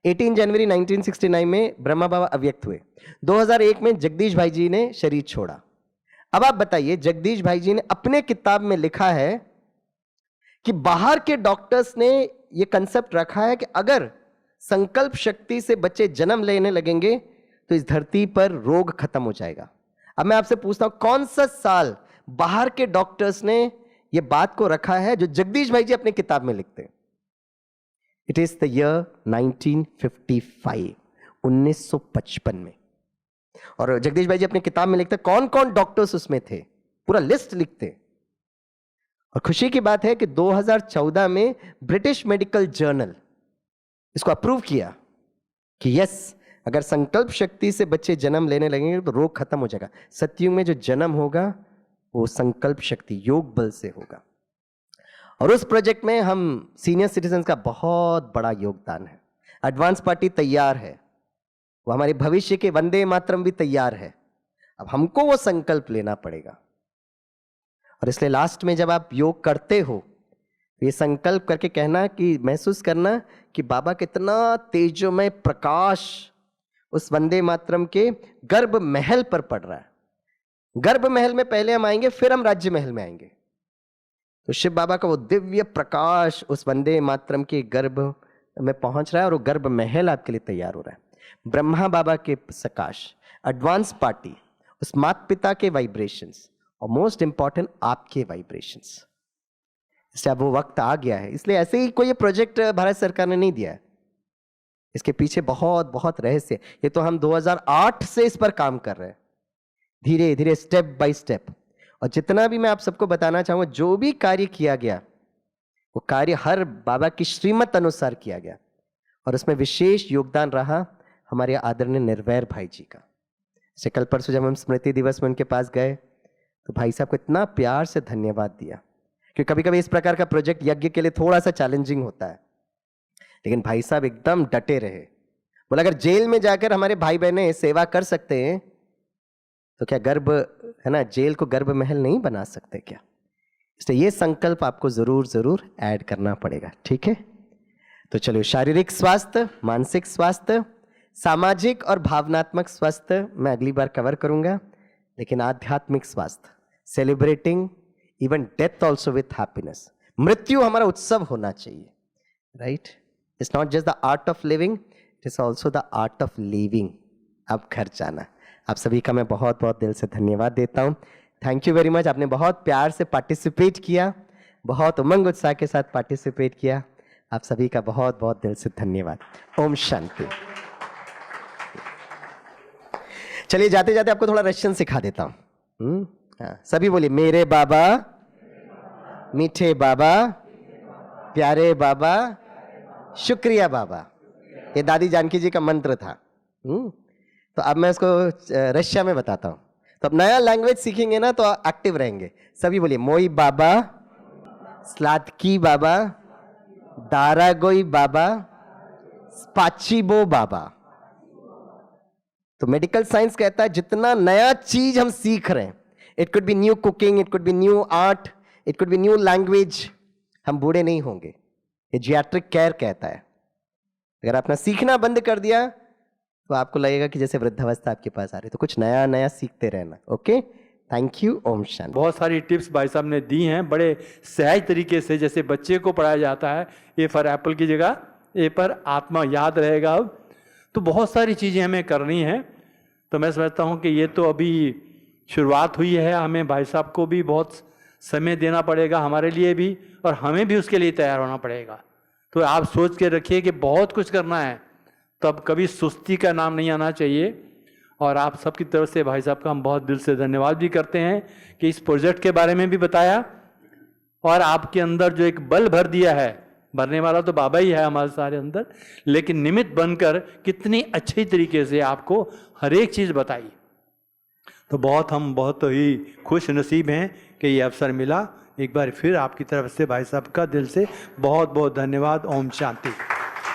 18 जनवरी 1969 में ब्रह्मा बाबा अव्यक्त हुए। 2001 में जगदीश भाई जी ने शरीर छोड़ा। अब आप बताइए, जगदीश भाई जी ने अपने किताब में लिखा है कि बाहर के डॉक्टर्स ने यह कंसेप्ट रखा है कि अगर संकल्प शक्ति से बच्चे जन्म लेने लगेंगे तो इस धरती पर रोग खत्म हो जाएगा। अब मैं आपसे पूछता हूं कौन सा साल बाहर के डॉक्टर्स ने यह बात को रखा है जो जगदीश भाई जी अपने किताब में लिखते हैं? इट इज द ईयर 1955, 1955 में। और जगदीश भाई जी अपनी किताब में लिखते कौन कौन डॉक्टर्स उसमें थे, पूरा लिस्ट लिखते। और खुशी की बात है कि 2014 में ब्रिटिश मेडिकल जर्नल इसको अप्रूव किया कि यस, अगर संकल्प शक्ति से बच्चे जन्म लेने लगेंगे तो रोग खत्म हो जाएगा। सतयुग में जो जन्म होगा वो संकल्प शक्ति, योग बल से होगा। और उस प्रोजेक्ट में हम सीनियर सिटीजन का बहुत बड़ा योगदान है। एडवांस पार्टी तैयार है, वो हमारे भविष्य के वंदे मातरम भी तैयार है। अब हमको वो संकल्प लेना पड़ेगा। और इसलिए लास्ट में जब आप योग करते हो तो ये संकल्प करके कहना कि महसूस करना कि बाबा कितना तेजोमय प्रकाश उस वंदे मातरम के गर्भ महल पर पड़ रहा है। गर्भ महल में पहले हम आएंगे, फिर हम राज्य महल में आएंगे। तो शिव बाबा का वो दिव्य प्रकाश उस वंदे मातरम के गर्भ में पहुंच रहा है और वो गर्भ महल आपके लिए तैयार हो रहा है। ब्रह्मा बाबा के प्रकाश, एडवांस पार्टी, उस माता पिता के वाइब्रेशंस और मोस्ट इंपॉर्टेंट आपके वाइब्रेशंस। इसलिए अब वो वक्त आ गया है। इसलिए ऐसे ही कोई प्रोजेक्ट भारत सरकार ने नहीं दिया है, इसके पीछे बहुत बहुत रहस्य। ये तो हम 2008 से इस पर काम कर रहे हैं, धीरे धीरे स्टेप बाय स्टेप। और जितना भी मैं आप सबको बताना चाहूंगा, जो भी कार्य किया गया वो कार्य हर बाबा की श्रीमत अनुसार किया गया। और उसमें विशेष योगदान रहा हमारे आदरणीय निर्वैर भाई जी का। जैसे कल परसों जब हम स्मृति दिवस में उनके पास गए तो भाई साहब को इतना प्यार से धन्यवाद दिया, क्योंकि कभी कभी इस प्रकार का प्रोजेक्ट यज्ञ के लिए थोड़ा सा चैलेंजिंग होता है, लेकिन भाई साहब एकदम डटे रहे। बोला अगर जेल में जाकर हमारे भाई बहनें सेवा कर सकते हैं तो क्या गर्भ है ना, जेल को गर्भ महल नहीं बना सकते क्या? इसलिए ये संकल्प आपको जरूर जरूर ऐड करना पड़ेगा, ठीक है? तो चलो, शारीरिक स्वास्थ्य, मानसिक स्वास्थ्य, सामाजिक और भावनात्मक स्वास्थ्य मैं अगली बार कवर करूंगा, लेकिन आध्यात्मिक स्वास्थ्य, celebrating even death also with happiness. मृत्यु हमारा उत्सव होना चाहिए, right? It's not just the art of living, it is also the art of living. अब घर जाना। आप सभी का मैं बहुत बहुत दिल से धन्यवाद देता हूँ। Thank you very much. आपने बहुत प्यार से पार्टिसिपेट किया, बहुत उमंग उत्साह के साथ पार्टिसिपेट किया। आप सभी का बहुत बहुत दिल से धन्यवाद। ओम शांति। चलिए जाते जाते आपको थोड़ा रशियन सिखा देता हूँ। हाँ, सभी बोलिए, मेरे बाबा, मीठे बाबा, प्यारे बाबा, शुक्रिया बाबा। ये दादी जानकी जी का मंत्र था। तो अब मैं इसको रशिया में बताता हूँ। तो अब नया लैंग्वेज सीखेंगे ना तो एक्टिव रहेंगे। सभी बोलिए, मोई बाबा, स्लादकी बाबा, दारागोई बाबा, स्पाचिबो बाबा। तो मेडिकल साइंस कहता है जितना नया चीज हम सीख रहे हैं, it could be new cooking, it could be new art, it could be new language, हम बूढ़े नहीं होंगे। ये जियाट्रिक केयर कहता है। अगर आपने सीखना बंद कर दिया तो आपको लगेगा कि जैसे वृद्धावस्था आपके पास आ रही है। तो कुछ नया नया सीखते रहना। Okay, thank you. Om Shanti. बहुत सारी टिप्स भाई साहब ने दी हैं बड़े सहज तरीके से, जैसे बच्चे को पढ़ाया जाता है ए फॉर एप्पल की जगह ए पर आत्मा याद रहेगा। अब तो बहुत सारी चीज़ें हमें करनी है। तो मैं समझता हूँ कि ये तो अभी शुरुआत हुई है, हमें भाई साहब को भी बहुत समय देना पड़ेगा, हमारे लिए भी, और हमें भी उसके लिए तैयार होना पड़ेगा। तो आप सोच के रखिए कि बहुत कुछ करना है, तब कभी सुस्ती का नाम नहीं आना चाहिए। और आप सबकी तरफ से भाई साहब का हम बहुत दिल से धन्यवाद भी करते हैं कि इस प्रोजेक्ट के बारे में भी बताया और आपके अंदर जो एक बल भर दिया है, भरने वाला तो बाबा ही है हमारे सारे अंदर, लेकिन निमित्त बनकर कितनी अच्छी तरीके से आपको हर एक चीज़ बताई। तो हम बहुत ही खुश नसीब हैं कि ये अवसर मिला। एक बार फिर आपकी तरफ से भाई साहब का दिल से बहुत बहुत धन्यवाद। ओम शांति।